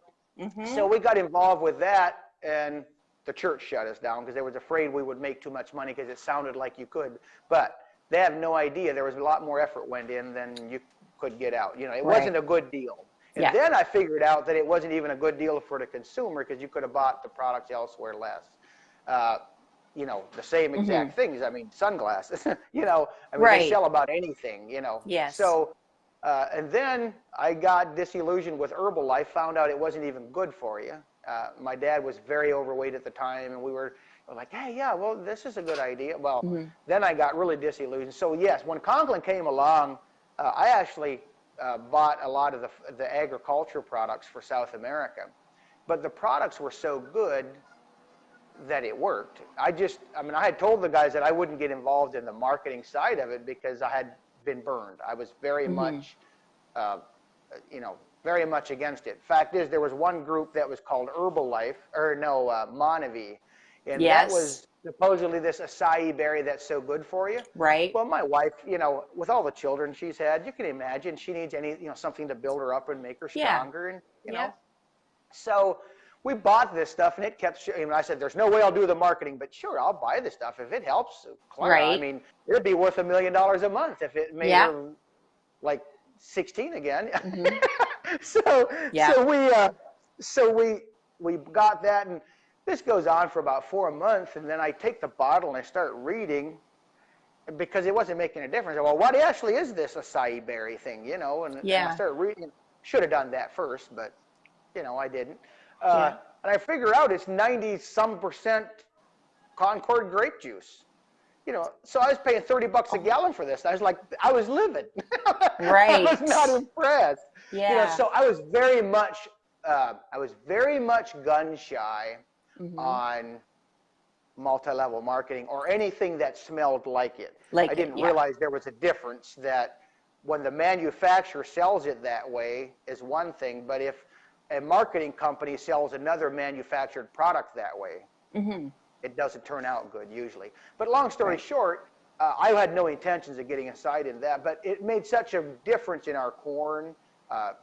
So we got involved with that, and the church shut us down because they was afraid we would make too much money because it sounded like you could. But they have no idea there was a lot more effort went in than you could get out. You know, it wasn't a good deal. And then I figured out that it wasn't even a good deal for the consumer, because you could have bought the products elsewhere less. You know, the same exact things. I mean, sunglasses, you know, I mean, they sell about anything, you know.
Yes.
So, and then I got disillusioned with Herbalife, found out it wasn't even good for you. My dad was very overweight at the time, and we were like, hey, yeah, well, this is a good idea. Well, then I got really disillusioned. So, yes, when Conklin came along, I actually bought a lot of the agriculture products for South America. But the products were so good that it worked. I mean, I had told the guys that I wouldn't get involved in the marketing side of it because I had been burned. I was very much, you know, very much against it. Fact is, there was one group that was called Monavi, and that was supposedly this acai berry that's so good for you.
Right.
Well, my wife, you know, with all the children she's had, you can imagine she needs something to build her up and make her stronger, and you know. So we bought this stuff, and it kept. I said, "There's no way I'll do the marketing, but sure, I'll buy this stuff if it helps Clara. I mean, it'd be worth $1 million a month if it made her like 16 again." So we got that, and this goes on for about 4 months, and then I take the bottle and I start reading, because it wasn't making a difference. Well, what actually is this acai berry thing, you know? And I started reading. Should have done that first, but you know, I didn't. And I figure out it's 90-some% Concord grape juice. You know, so I was paying $30 a gallon for this. I was like, I was livid.
Right.
I was not impressed.
Yeah.
You know, so I was very much gun shy on multi-level marketing or anything that smelled like it. I didn't realize there was a difference, that when the manufacturer sells it that way is one thing, but if a marketing company sells another manufactured product that way, it doesn't turn out good usually. But long story short, I had no intentions of getting inside in that, but it made such a difference in our corn.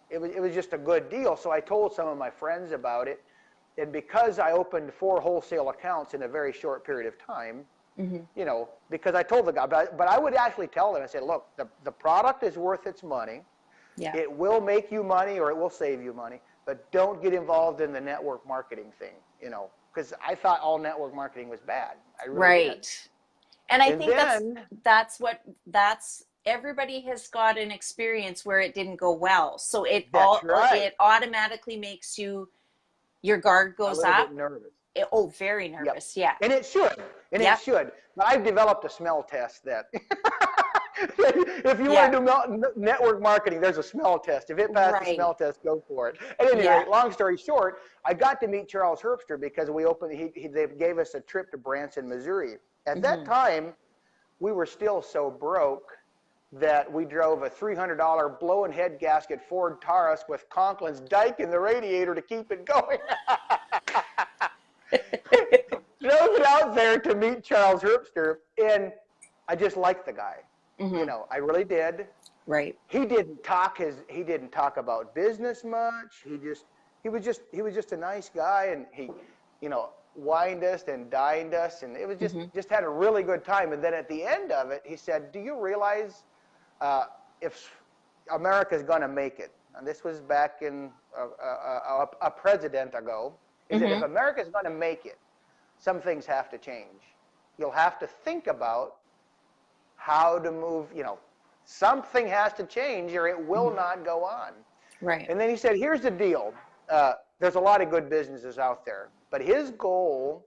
It was just a good deal. So I told some of my friends about it, and because I opened 4 wholesale accounts in a very short period of time, you know, because I told the guy, but I would actually tell them, I said, look, the product is worth its money. It will make you money or it will save you money, but don't get involved in the network marketing thing, you know, because I thought all network marketing was bad. I really did.
And I think that's everybody has got an experience where it didn't go well. So it automatically makes your guard goes
up. A little
up.
bit nervous.
Very nervous. Yeah.
And it should. It should. But I've developed a smell test that if you want to do network marketing, there's a smell test. If it passes the smell test, go for it. At any rate, long story short, I got to meet Charles Herbster because they gave us a trip to Branson, Missouri. At that time, we were still so broke that we drove a $300 blow-in head gasket Ford Taurus with Conklin's dike in the radiator to keep it going. Drove it out there to meet Charles Herbster, and I just liked the guy. You know, I really did.
Right.
He didn't talk about business much. He was just a nice guy, and he, you know, wined us and dined us, and it was just had a really good time. And then at the end of it, he said, "Do you realize if America's going to make it?" And this was back in a president ago. He said, "If America's going to make it, some things have to change. You'll have to think about how to move, you know, something has to change or it will not go on."
Right.
And then he said, here's the deal. There's a lot of good businesses out there, but his goal,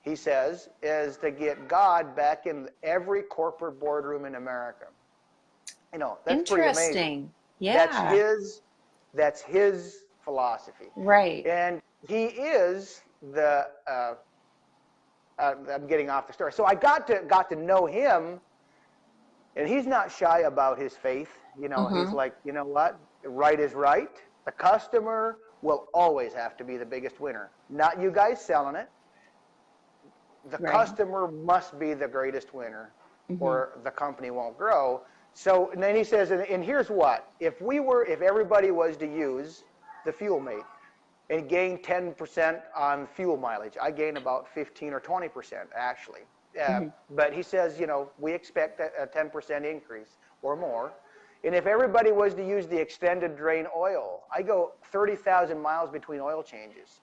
he says, is to get God back in every corporate boardroom in America. You know, that's pretty amazing.
Yeah.
That's his philosophy.
Right.
And he is the, I'm getting off the story. So I got to know him, and he's not shy about his faith. You know, he's like, you know what? right is right. The customer will always have to be the biggest winner, not you guys selling it. The
Right.
customer must be the greatest winner,
Mm-hmm.
or the company won't grow. So, and then he says, and here's what: if everybody was to use the fuel mate and gain 10% on fuel mileage, I gain about 15 or 20% actually.
Mm-hmm.
But he says, we expect a 10% increase or more. And if everybody was to use the extended drain oil, I go 30,000 miles between oil changes.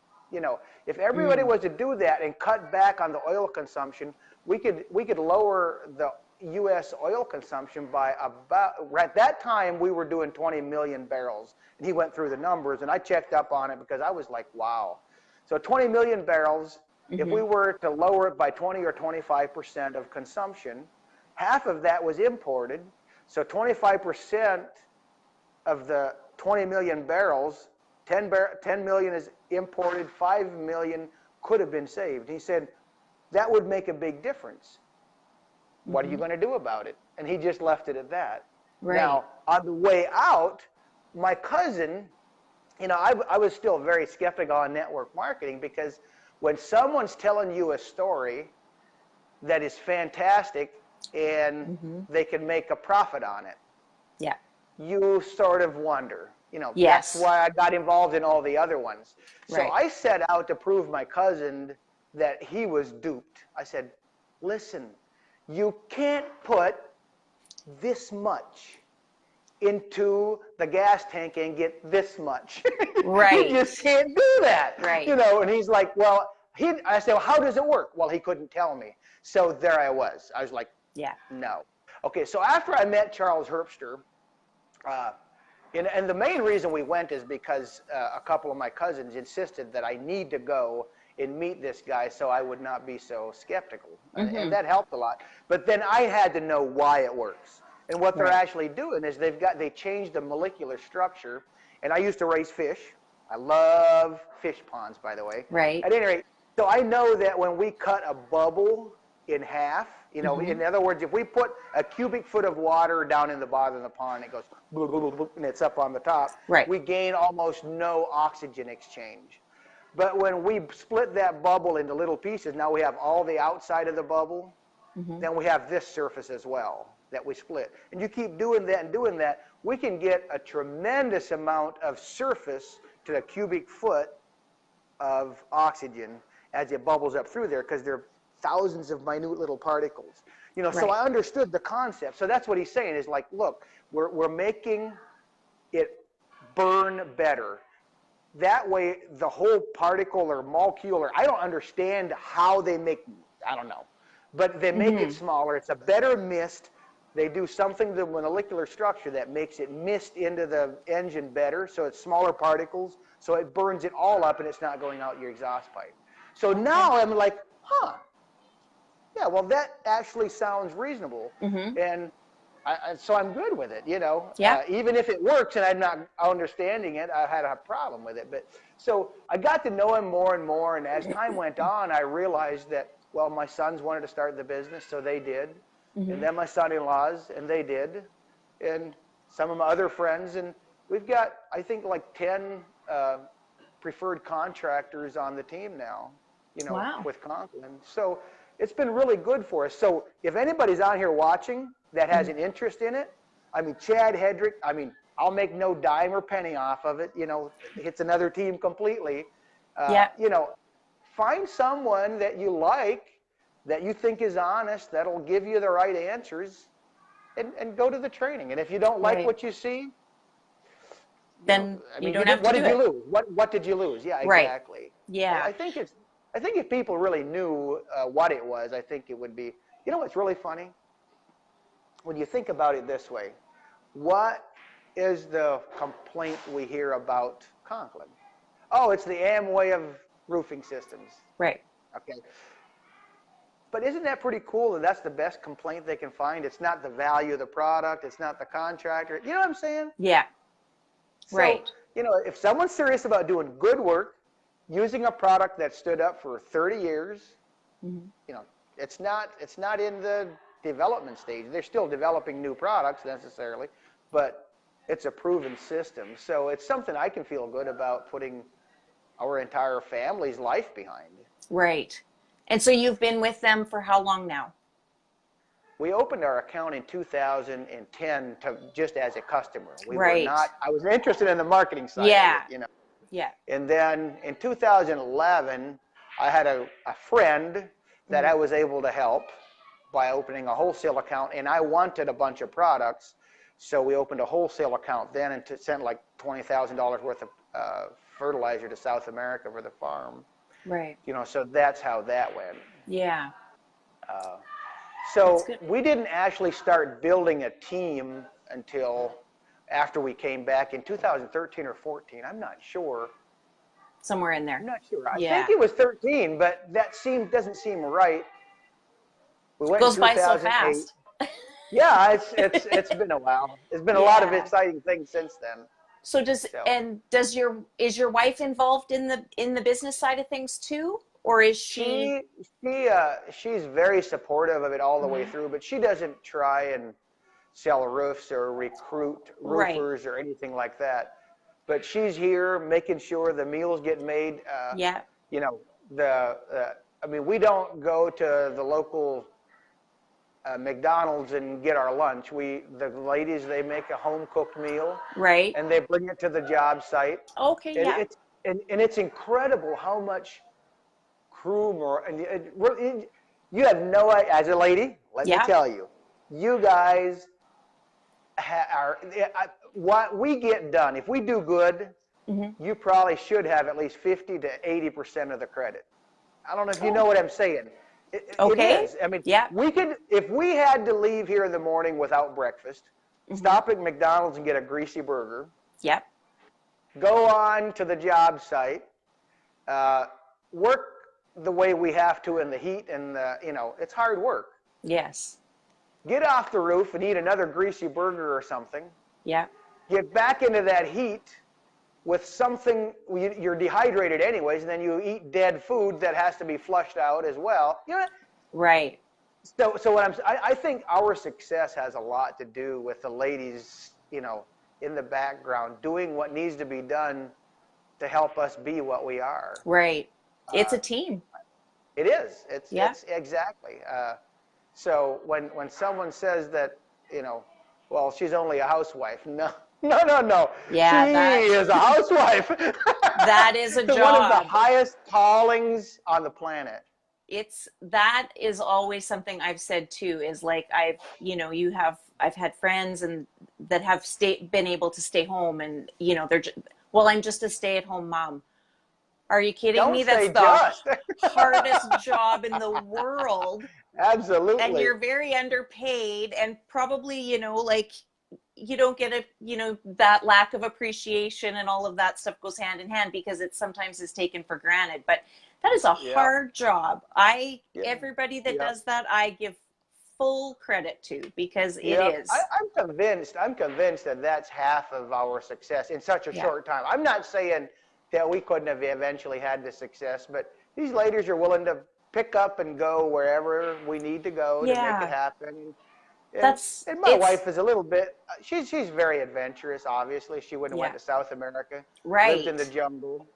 If everybody was to do that and cut back on the oil consumption, we could lower the U.S. oil consumption by about, at that time we were doing 20 million barrels. And he went through the numbers, and I checked up on it because I was like, wow. So 20 million barrels, if
Mm-hmm.
we were to lower it by 20 or 25% of consumption, half of that was imported. So 25% of the 20 million barrels, 10 million is imported, 5 million could have been saved. He said, that would make a big difference. What are you
Mm-hmm.
going to do about it? And he just left it at that.
Right.
Now, on the way out, my cousin, I was still very skeptical on network marketing, because when someone's telling you a story that is fantastic and
Mm-hmm.
they can make a profit on it,
Yeah.
you sort of wonder. That's
Yes.
why I got involved in all the other ones. So
Right.
I set out to prove my cousin that he was duped. I said, listen, you can't put this much into the gas tank and get this much. You
Right.
just can't do that.
Right.
And he's like, well, I said, well, how does it work? Well, he couldn't tell me. So there I was. I was like,
Yeah.
no. Okay, so after I met Charles Herbster, and the main reason we went is because a couple of my cousins insisted that I need to go and meet this guy so I would not be so skeptical.
Mm-hmm.
And that helped a lot. But then I had to know why it works. And what they're
Right.
actually doing is they changed the molecular structure. And I used to raise fish. I love fish ponds, by the way.
Right.
At any rate, so I know that when we cut a bubble in half,
Mm-hmm.
in other words, if we put a cubic foot of water down in the bottom of the pond, it goes bloop, bloop, bloop, and it's up on the top,
Right.
we gain almost no oxygen exchange. But when we split that bubble into little pieces, now we have all the outside of the bubble,
Mm-hmm.
then we have this surface as well that we split. And you keep doing that and doing that, we can get a tremendous amount of surface to the cubic foot of oxygen as it bubbles up through there, because they're thousands of minute little particles. So
Right.
I understood the concept. So that's what he's saying is like, look, we're making it burn better. That way, the whole particle or molecule, or I don't understand how they make, I don't know, but they make it smaller. It's a better mist. They do something to the molecular structure that makes it mist into the engine better, so it's smaller particles, so it burns it all up and it's not going out your exhaust pipe. So now I'm like, yeah, well, that actually sounds reasonable.
Mm-hmm.
And so I'm good with it,
Yeah.
even if it works and I'm not understanding it, I had a problem with it. But so I got to know him more and more. And as time went on, I realized that, well, my sons wanted to start the business, so they did.
Mm-hmm.
And then my son-in-laws, and they did. And some of my other friends. And we've got, I think, like 10 preferred contractors on the team now,
Wow.
with Conklin. So it's been really good for us. So if anybody's out here watching that has an interest in it, Chad Hedrick, I'll make no dime or penny off of it. It's another team completely.
Yeah.
Find someone that you like, that you think is honest, that'll give you the right answers, and go to the training. And if you don't like
Right.
what you see,
Then you don't have to
what
do
did you
it.
lose? What did you lose? Yeah,
Right.
exactly.
Yeah.
I think if people really knew what it was, I think it would be. What's really funny? When you think about it this way, what is the complaint we hear about Conklin? Oh, it's the Amway of roofing systems.
Right.
Okay. But isn't that pretty cool that that's the best complaint they can find? It's not the value of the product. It's not the contractor. You know what I'm saying?
Yeah.
So,
Right.
if someone's serious about doing good work, using a product that stood up for 30 years,
Mm-hmm.
it's not in the development stage. They're still developing new products necessarily, but it's a proven system. So it's something I can feel good about putting our entire family's life behind.
Right. And so you've been with them for how long now?
We opened our account in 2010 to just as a customer. We were
Right.
not, I was interested in the marketing side of
Yeah.
it, you know.
Yeah.
And then in 2011, I had a friend that I was able to help by opening a wholesale account, and I wanted a bunch of products. So we opened a wholesale account then and sent like $20,000 worth of fertilizer to South America for the farm.
Right.
You know, so that's how that went.
Yeah. That's
So
good.
we didn't actually start building a team until after we came back in 2013 or 14. I'm not sure.
Somewhere in there.
I'm not sure. I
Yeah.
think it was 13, but that doesn't seem right. We went in
Goes by so
2008.
fast.
Yeah, it's been a while. There's been a lot of
Yeah.
exciting things since then.
So
So
is your wife involved in the business side of things too, or is she?
she's very supportive of it all the way
Mhm.
through, but she doesn't try and sell roofs or recruit
Right.
roofers or anything like that. But she's here making sure the meals get made.
Yeah.
You know, I mean, we don't go to the local McDonald's and get our lunch. The ladies, they make a home cooked meal
Right.
and they bring it to the job site.
Okay.
And
Yeah.
it's incredible how much crew more and you have no idea. As a lady, let me
Yeah.
tell you, you guys are what we get done. If we do good,
Hmm.
you probably should have at least 50 to 80% of the credit. I don't know if you know
Oh.
what I'm saying. It
Okay.
is. I mean,
Yeah.
if we had to leave here in the morning without breakfast,
Hmm.
stop at McDonald's and get a greasy burger,
Yep.
go on to the job site, uh, work the way we have to in the heat, and it's hard work.
Yes.
Get off the roof and eat another greasy burger or something.
Yeah.
Get back into that heat with something, you're dehydrated anyways, and then you eat dead food that has to be flushed out as well. You know,
Right.
so I think our success has a lot to do with the ladies, in the background doing what needs to be done to help us be what we are.
Right. It's
Uh,
a team.
it is.
Yeah.
It's exactly. So when someone says that, well, she's only a housewife. No, no, no, no. She
Yeah.
is a housewife.
That is a
One of the
job.
highest callings on the planet.
That is always something I've said too, is like I've had friends and that have been able to stay home, and well, I'm just a stay-at-home mom. Are you kidding
Don't
me? That's
say
the
just.
hardest job in the world. And
Absolutely.
you're very underpaid, and probably, like, you don't get that lack of appreciation, and all of that stuff goes hand in hand because it sometimes is taken for granted. But that is a
Yeah.
hard job.
Yeah.
Everybody that
Yeah.
does that, I give full credit to, because it
Yeah.
is.
I'm convinced that that's half of our success in such a
Yeah.
short time. I'm not saying that we couldn't have eventually had the success, but these ladies are willing to pick up and go wherever we need to go to make it
Yeah.
happen. And,
That's
and my wife is a little bit, she's very adventurous, obviously. She wouldn't have went
Yeah.
to South America, lived in the
Right.
jungle.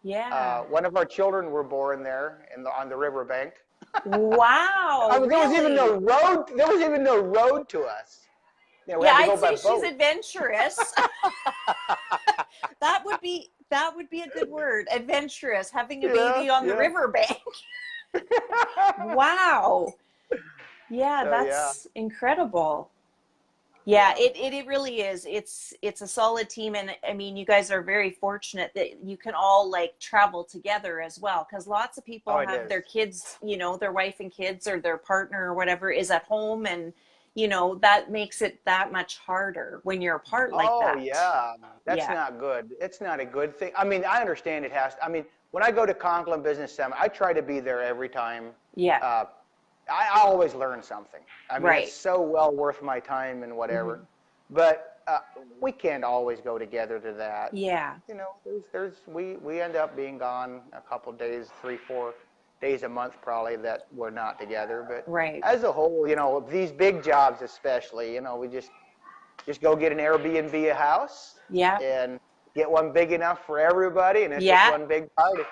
Yeah.
One of our children were born there on the riverbank. I
Wow,
mean, there was even no
really?
road. There was even no road to us. We
Yeah,
had to go
I'd
by
say she's
boat.
adventurous. That would be a good word. Adventurous, having a
Yeah,
baby on the
yeah.
riverbank. Wow. Yeah,
So yeah,
that's incredible. Yeah,
yeah.
it really is. It's a solid team, and I mean, you guys are very fortunate that you can all like travel together as well, because lots of people
Oh, it
have
is.
their kids, their wife and kids or their partner or whatever is at home, and that makes it that much harder when you're apart like
Oh,
that.
yeah. That's
Yeah.
not good. It's not a good thing. I mean, I understand it has. I mean, when I go to Conklin Business Summit, I try to be there every time.
Yeah.
Uh, I always learn something. I mean, it's
Right.
so well worth my time and whatever.
Hmm.
But we can't always go together to that.
Yeah.
We end up being gone a couple days, 3, 4 days a month probably that we're not together. But
Right.
as a whole, these big jobs especially, just go get an Airbnb a house
Yeah.
and get one big enough for everybody, and it's just
Yeah.
one big party.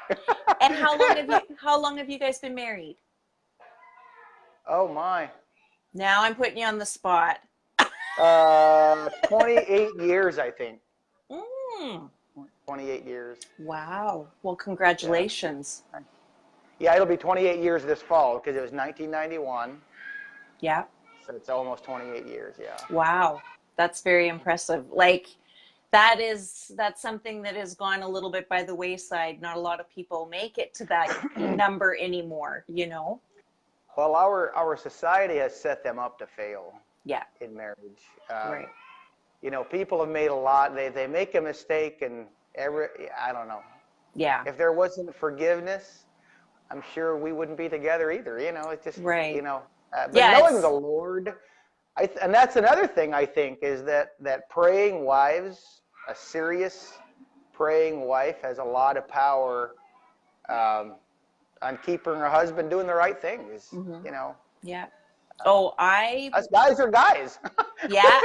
And how long have you guys been married?
Oh my.
Now I'm putting you on the spot.
28 years, I think.
Mm.
28 years.
Wow. Well,
Yeah.
congratulations.
Yeah, it'll be 28 years this fall because it was 1991.
Yeah.
So it's almost 28 years, yeah.
Wow. That's very impressive. Like that's something that has gone a little bit by the wayside. Not a lot of people make it to that number anymore, you know?
Well, our society has set them up to fail
Yeah.
in marriage.
Right.
You know, people have made a lot. They make a mistake, and I don't know.
Yeah.
If there wasn't forgiveness, I'm sure we wouldn't be together either. You know, it's just
Right.
you know. But
Yeah,
knowing the
it's
Lord, and that's another thing I think is that praying wives, a serious praying wife, has a lot of power on keeping her husband doing the right things.
mhm.
You know,
Yeah. Oh, I
us guys are guys.
yeah.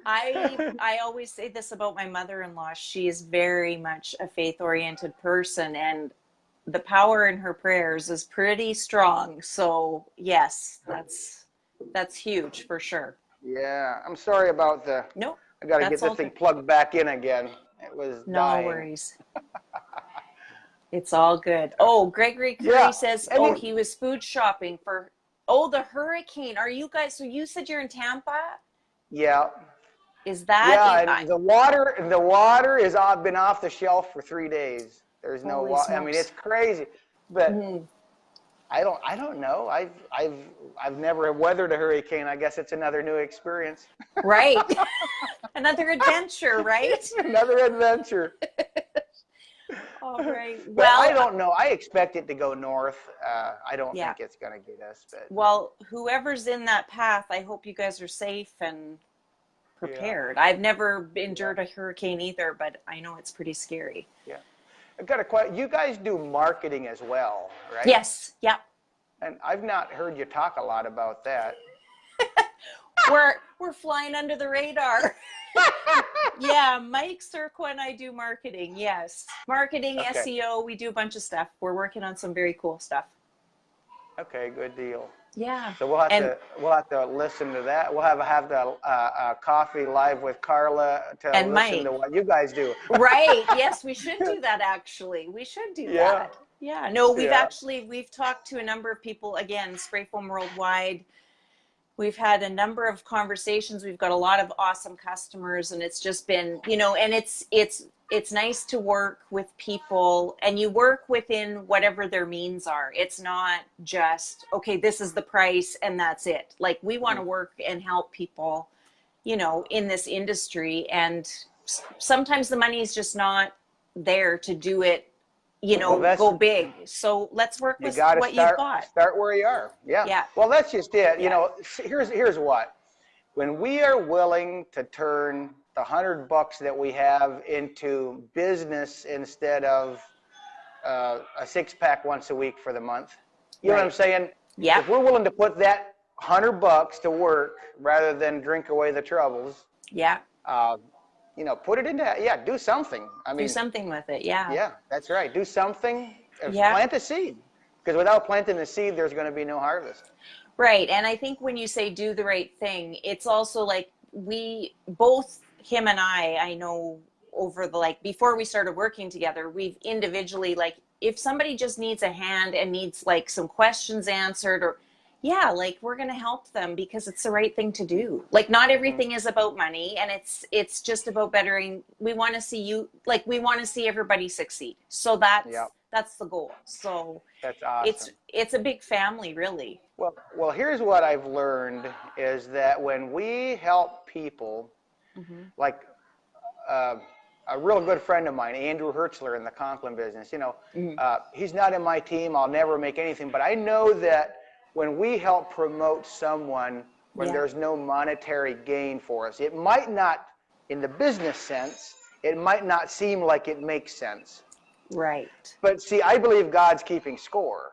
I always say this about my mother-in-law. She is very much a faith-oriented person, and the power in her prayers is pretty strong. So, yes, that's huge for sure.
Yeah, I'm sorry about the.
Nope,
I got to get
that's
this
all
thing
good.
plugged back in again. It was
No
dying.
worries. It's all good. Oh, Gregory Curry
Yeah,
says,
and
"Oh, he was food shopping for the hurricane. Are you guys so you said you're in Tampa?
yeah,
Is that
yeah,
in
and the water is been off the shelf for 3 days. There's no
holy
water. I mean, it's
smokes.
crazy, but
Mhm.
I don't know. I've never weathered a hurricane. I guess it's another new experience,
Right. Another adventure, right?
another adventure.
All right.
But I
Well,
don't know. I expect it to go north. I don't
yeah.
think it's going to get us, but
Well, whoever's in that path, I hope you guys are safe and
yeah,
prepared. I've never
yeah,
endured a hurricane either, but I know it's pretty scary.
yeah. I've got a question. You guys do marketing as well, right?
Yes. Yeah.
And I've not heard you talk a lot about that.
We're flying under the radar. Yeah, Mike Cirqua and I do marketing. Yes. Marketing,
Okay.
SEO, we do a bunch of stuff. We're working on some very cool stuff.
Okay, good deal.
Yeah.
So we'll have
And
to listen to that. We'll have the coffee live with Carla to
and
listen
Mike.
to what you guys do.
Right. Yes, we should do that actually. We should do
Yeah,
that. Yeah. No,
yeah,
we've talked to a number of people again, Spray Foam Worldwide. We've had a number of conversations. We've got a lot of awesome customers, and it's just been, and it's nice to work with people, and you work within whatever their means are. It's not just, okay, this is the price and that's it. Like we want to work and help people, in this industry, and sometimes the money is just not there to do it,
Well,
go big. So let's work
you
with
got to
what you've got.
start where you are. Yeah.
Yeah.
Well, that's just it.
Yeah.
Here's what. When we are willing to turn the $100 that we have into business instead of a six-pack once a week for the month, you know what I'm
Right.
saying?
Yeah.
If we're willing to put that $100 to work rather than drink away the troubles,
Yeah.
uh, put it into do something. I
Do
mean,
something with it. Yeah.
yeah, that's right. Do something.
Yeah.
Plant a seed, because without planting the seed, there's going to be no harvest.
Right. And I think when you say do the right thing, it's also like we both, him and I know over before we started working together, we've individually, like, if somebody just needs a hand and needs like some questions answered, or yeah, like we're going to help them because it's the right thing to do. Like not
Hmm.
everything is about money, and it's just about bettering. We want to see we want to see everybody succeed. So
Yeah,
that's the goal. So
that's
it's
awesome.
it's a big family, really.
Well, here's what I've learned is that when we help people,
Hmm.
like uh, a real good friend of mine, Andrew Hertzler in the Conklin business,
Hmm.
he's not in my team. I'll never make anything, but I know that when we help promote someone, when
Yeah.
there's no monetary gain for us, it might not, in the business sense, it might not seem like it makes sense.
Right.
But see, I believe God's keeping score.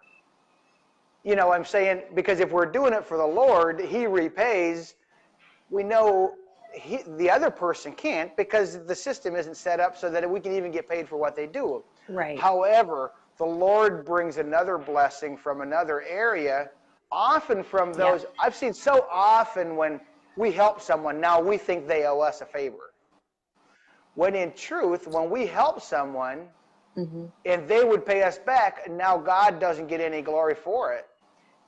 I'm saying, because if we're doing it for the Lord, He repays, we know the other person can't because the system isn't set up so that we can even get paid for what they do.
Right.
However, the Lord brings another blessing from another area, often from those.
Yeah.
I've seen so often when we help someone, now we think they owe us a favor. When in truth, when we help someone and they would pay us back, now God doesn't get any glory for it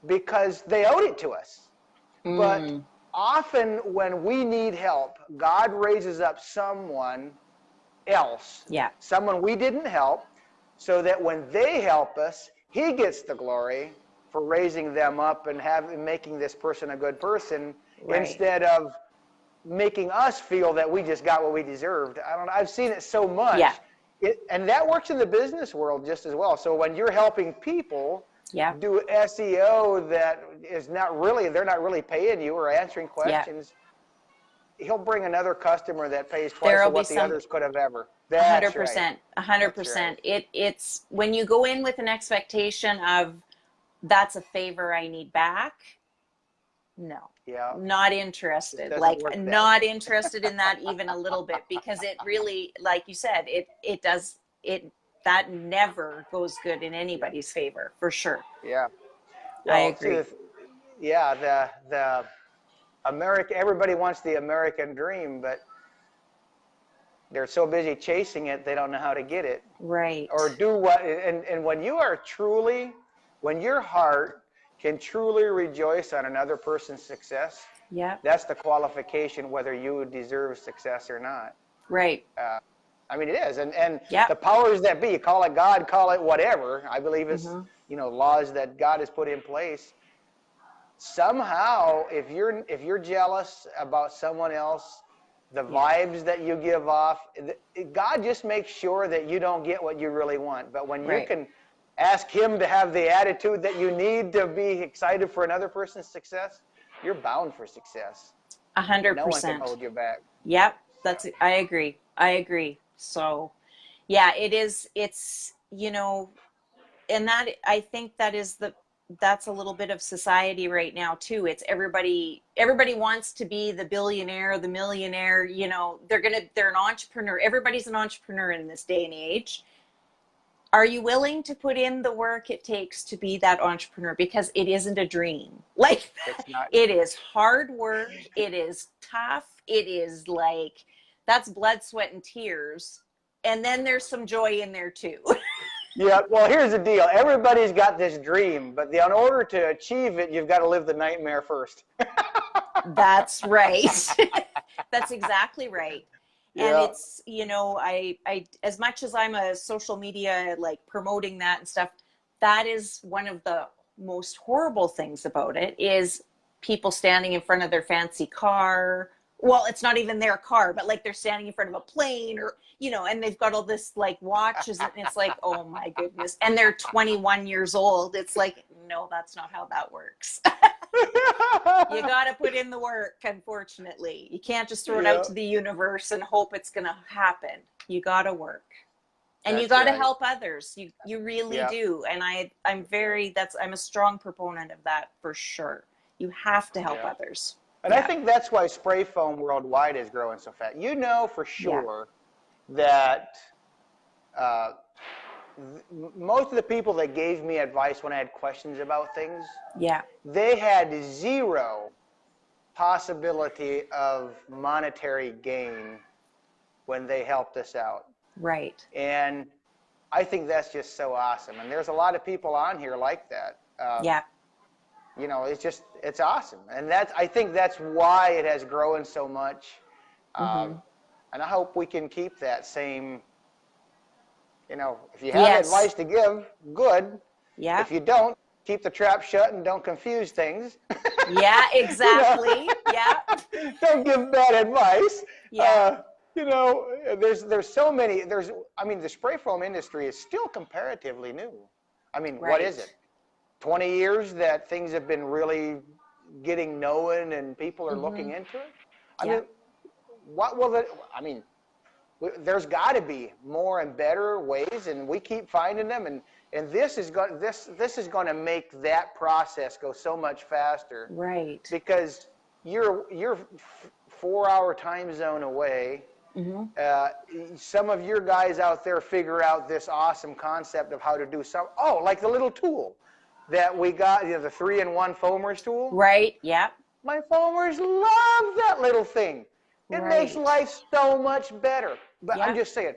because they owed it to us. But often when we need help, God raises up someone else,
Yeah.
someone we didn't help, so that when they help us, He gets the glory for raising them up and making this person a good person,
Right.
instead of making us feel that we just got what we deserved. I don't know. I've seen it so much.
Yeah.
And that works in the business world just as well. So when you're helping people
Yeah.
do SEO that is not really, they're not really paying you or answering questions, He'll bring another customer that pays twice
There'll
of what
be
the
some
others could have ever. That's right.
100%.
That's
100%.
right.
It's when you go in with an expectation of that's a favor I need back. No.
Yeah.
Not
It
interested.
doesn't
Like
work that
not
way.
interested in that even a little bit because it really, like you said, it does it that never goes good in
Yeah.
anybody's favor, for sure.
Yeah.
I
Well, see,
agree.
the everybody wants the American dream, but they're so busy chasing it, they don't know how to get it
Right.
or do what. And when you are truly, when your heart can truly rejoice on another person's success,
Yeah.
that's the qualification whether you deserve success or not.
Right.
I mean, it is. And
Yeah.
the powers that be, call it God, call it whatever. I believe it's,
Mm-hmm.
laws that God has put in place. Somehow, if you're jealous about someone else, the vibes that you give off, God just makes sure that you don't get what you really want. But when you
Right.
can ask Him to have the attitude that you need to be excited for another person's success, you're bound for success. No one can
100%.
hold you back.
Yep. I agree. I agree. So yeah, it's, and that, I think that's a little bit of society right now too. It's everybody wants to be the billionaire, the millionaire, they're an entrepreneur. Everybody's an entrepreneur in this day and age. Are you willing to put in the work it takes to be that entrepreneur? Because it isn't a dream. Like,
It's not.
it is hard work. It is tough. It is like, that's blood, sweat, and tears. And then there's some joy in there too.
Yeah, well, here's the deal. Everybody's got this dream, but in order to achieve it, you've got to live the nightmare first.
That's right. That's exactly right. And
Yeah.
it's, I as much as I'm a social media, like promoting that and stuff, that is one of the most horrible things about it is people standing in front of their fancy car. Well, it's not even their car, but like they're standing in front of a plane or, and they've got all this like watches and it's like, oh my goodness. And they're 21 years old. It's like, no, that's not how that works. You got to put in the work, unfortunately. You can't just throw it out
Yeah,
to the universe and hope it's going to happen. You got to work. And you
that's
got to
right.
help others. You really
Yeah.
do. And I'm a strong proponent of that for sure. You have to help
Yeah.
othof.
And I
Yeah.
think that's why spray foam worldwide is growing so fast. You know for
Yeah.
sure that uh, most of the people that gave me advice when I had questions about things,
Yeah.
they had zero possibility of monetary gain when they helped us out.
Right.
And I think that's just so awesome. And there's a lot of people on here like that.
Yeah.
It's awesome. And I think that's why it has grown so much.
Mm-hmm.
And I hope we can keep that same, if you have
Yes.
advice to give, good.
Yeah.
If you don't, keep the trap shut and don't confuse things.
Yeah, exactly. Yeah.
Don't give bad advice.
Yeah.
There's so many, the spray foam industry is still comparatively new. I mean, what is
Right.
it? 20 years that things have been really getting known and people are looking into it? I
Yeah.
mean, what will it, I mean, there's got to be more and better ways, and we keep finding them, and this is going to make that process go so much faster
Right.
because you're 4 hour time zone away. Some of your guys out there figure out this awesome concept of how to do some. Oh, like the little tool that we got, the 3-in-1 foamers tool.
Right. Yep.
My foamers love that little thing. It makes
Right.
life so much better. But
Yep.
I'm just saying,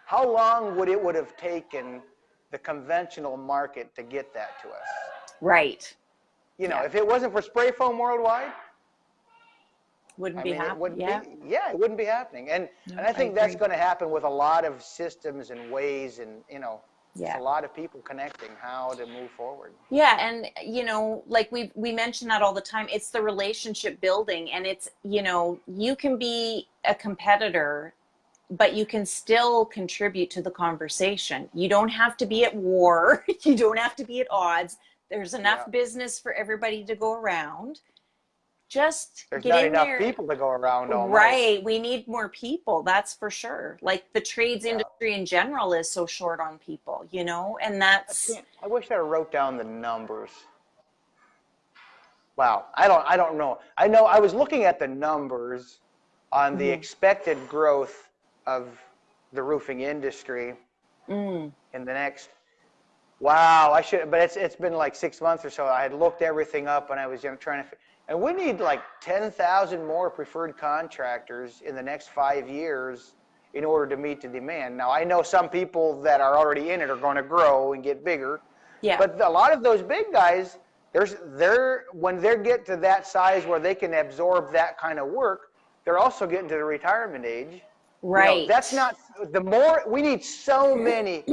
how long would it have taken the conventional market to get that to us?
Right.
You know,
Yeah.
if it wasn't for spray foam worldwide,
Wouldn't
I
be
mean, it
happening.
wouldn't
Yeah.
be. Yeah, it wouldn't be happening. And
No,
I
I
think that's
agree.
going to happen with a lot of systems and ways, and just
Yeah.
a lot of people connecting how to move forward.
Yeah, and like we mention that all the time. It's the relationship building, and it's you can be a competitor, but you can still contribute to the conversation. You don't have to be at war. You don't have to be at odds. There's enough
Yeah.
business for everybody to go around. Just
There's
get
not
in
enough
there.
people to go around almost.
Right. We need more people, that's for sure. Like the trades
Yeah.
industry in general is so short on people, and that's
I wish I wrote down the numbers. Wow, I don't know. I know I was looking at the numbers on the expected growth of the roofing industry in the next. Wow, I should, but it's been like 6 months or so. I had looked everything up, and I was trying to, and we need like 10,000 more preferred contractors in the next 5 years in order to meet the demand. Now I know some people that are already in it are going to grow and get bigger,
yeah.
but a lot of those big guys, when they get to that size where they can absorb that kind of work, they're also getting to the retirement age.
Right.
That's not we need so many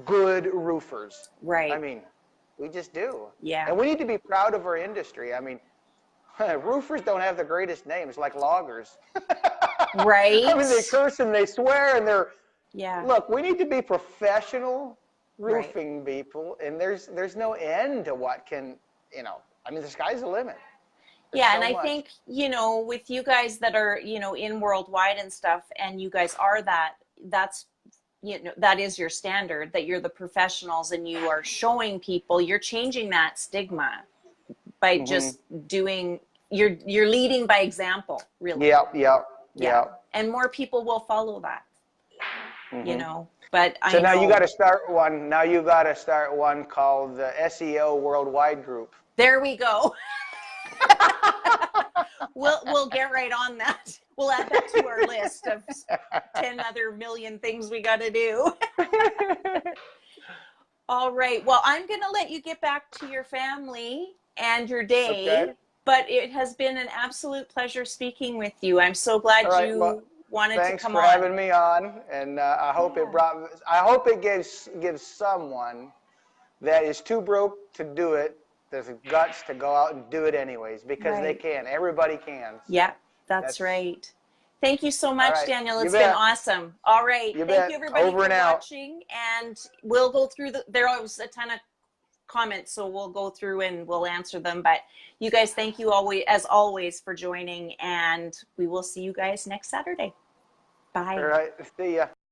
good roofers.
Right.
I mean, we just do.
Yeah.
And we need to be proud of our industry. I mean, roofers don't have the greatest names like loggers.
Right.
I mean, they curse and they swear and
Yeah.
look, we need to be professional
Right.
roofing people, and there's no end to what I mean, the sky's the limit. There's
Yeah,
so
and I
much.
think, with you guys that are, in worldwide and stuff, and you guys are that's, that is your standard, that you're the professionals and you are showing people, you're changing that stigma by just doing, you're leading by example, really.
Yep.
Yeah. And more people will follow that, but
So
I
now
know.
you got to start one. Now you got to start one called the SEO Worldwide Group.
There we go. We'll get right on that. We'll add that to our list of 10 other million things we got to do. All right. Well, I'm going to let you get back to your family and your day,
Okay.
but it has been an absolute pleasure speaking with you. I'm so glad
All right,
you
well,
wanted to
thanks
come
for
on.
having me on, and I hope it gives someone that is too broke to do it the guts to go out and do it anyways, because they
Right.
can. Everybody can. So
Yeah, that's right. Thank you so much,
right.
Daniel.
You
It's been
bet.
awesome. All right.
You
Thank
bet.
you, everybody,
Over
for
and out.
watching. And we'll go through there was a ton of comments, so we'll go through and we'll answer them. But you guys, thank you as always for joining, and we will see you guys next Saturday. Bye.
All right. See ya.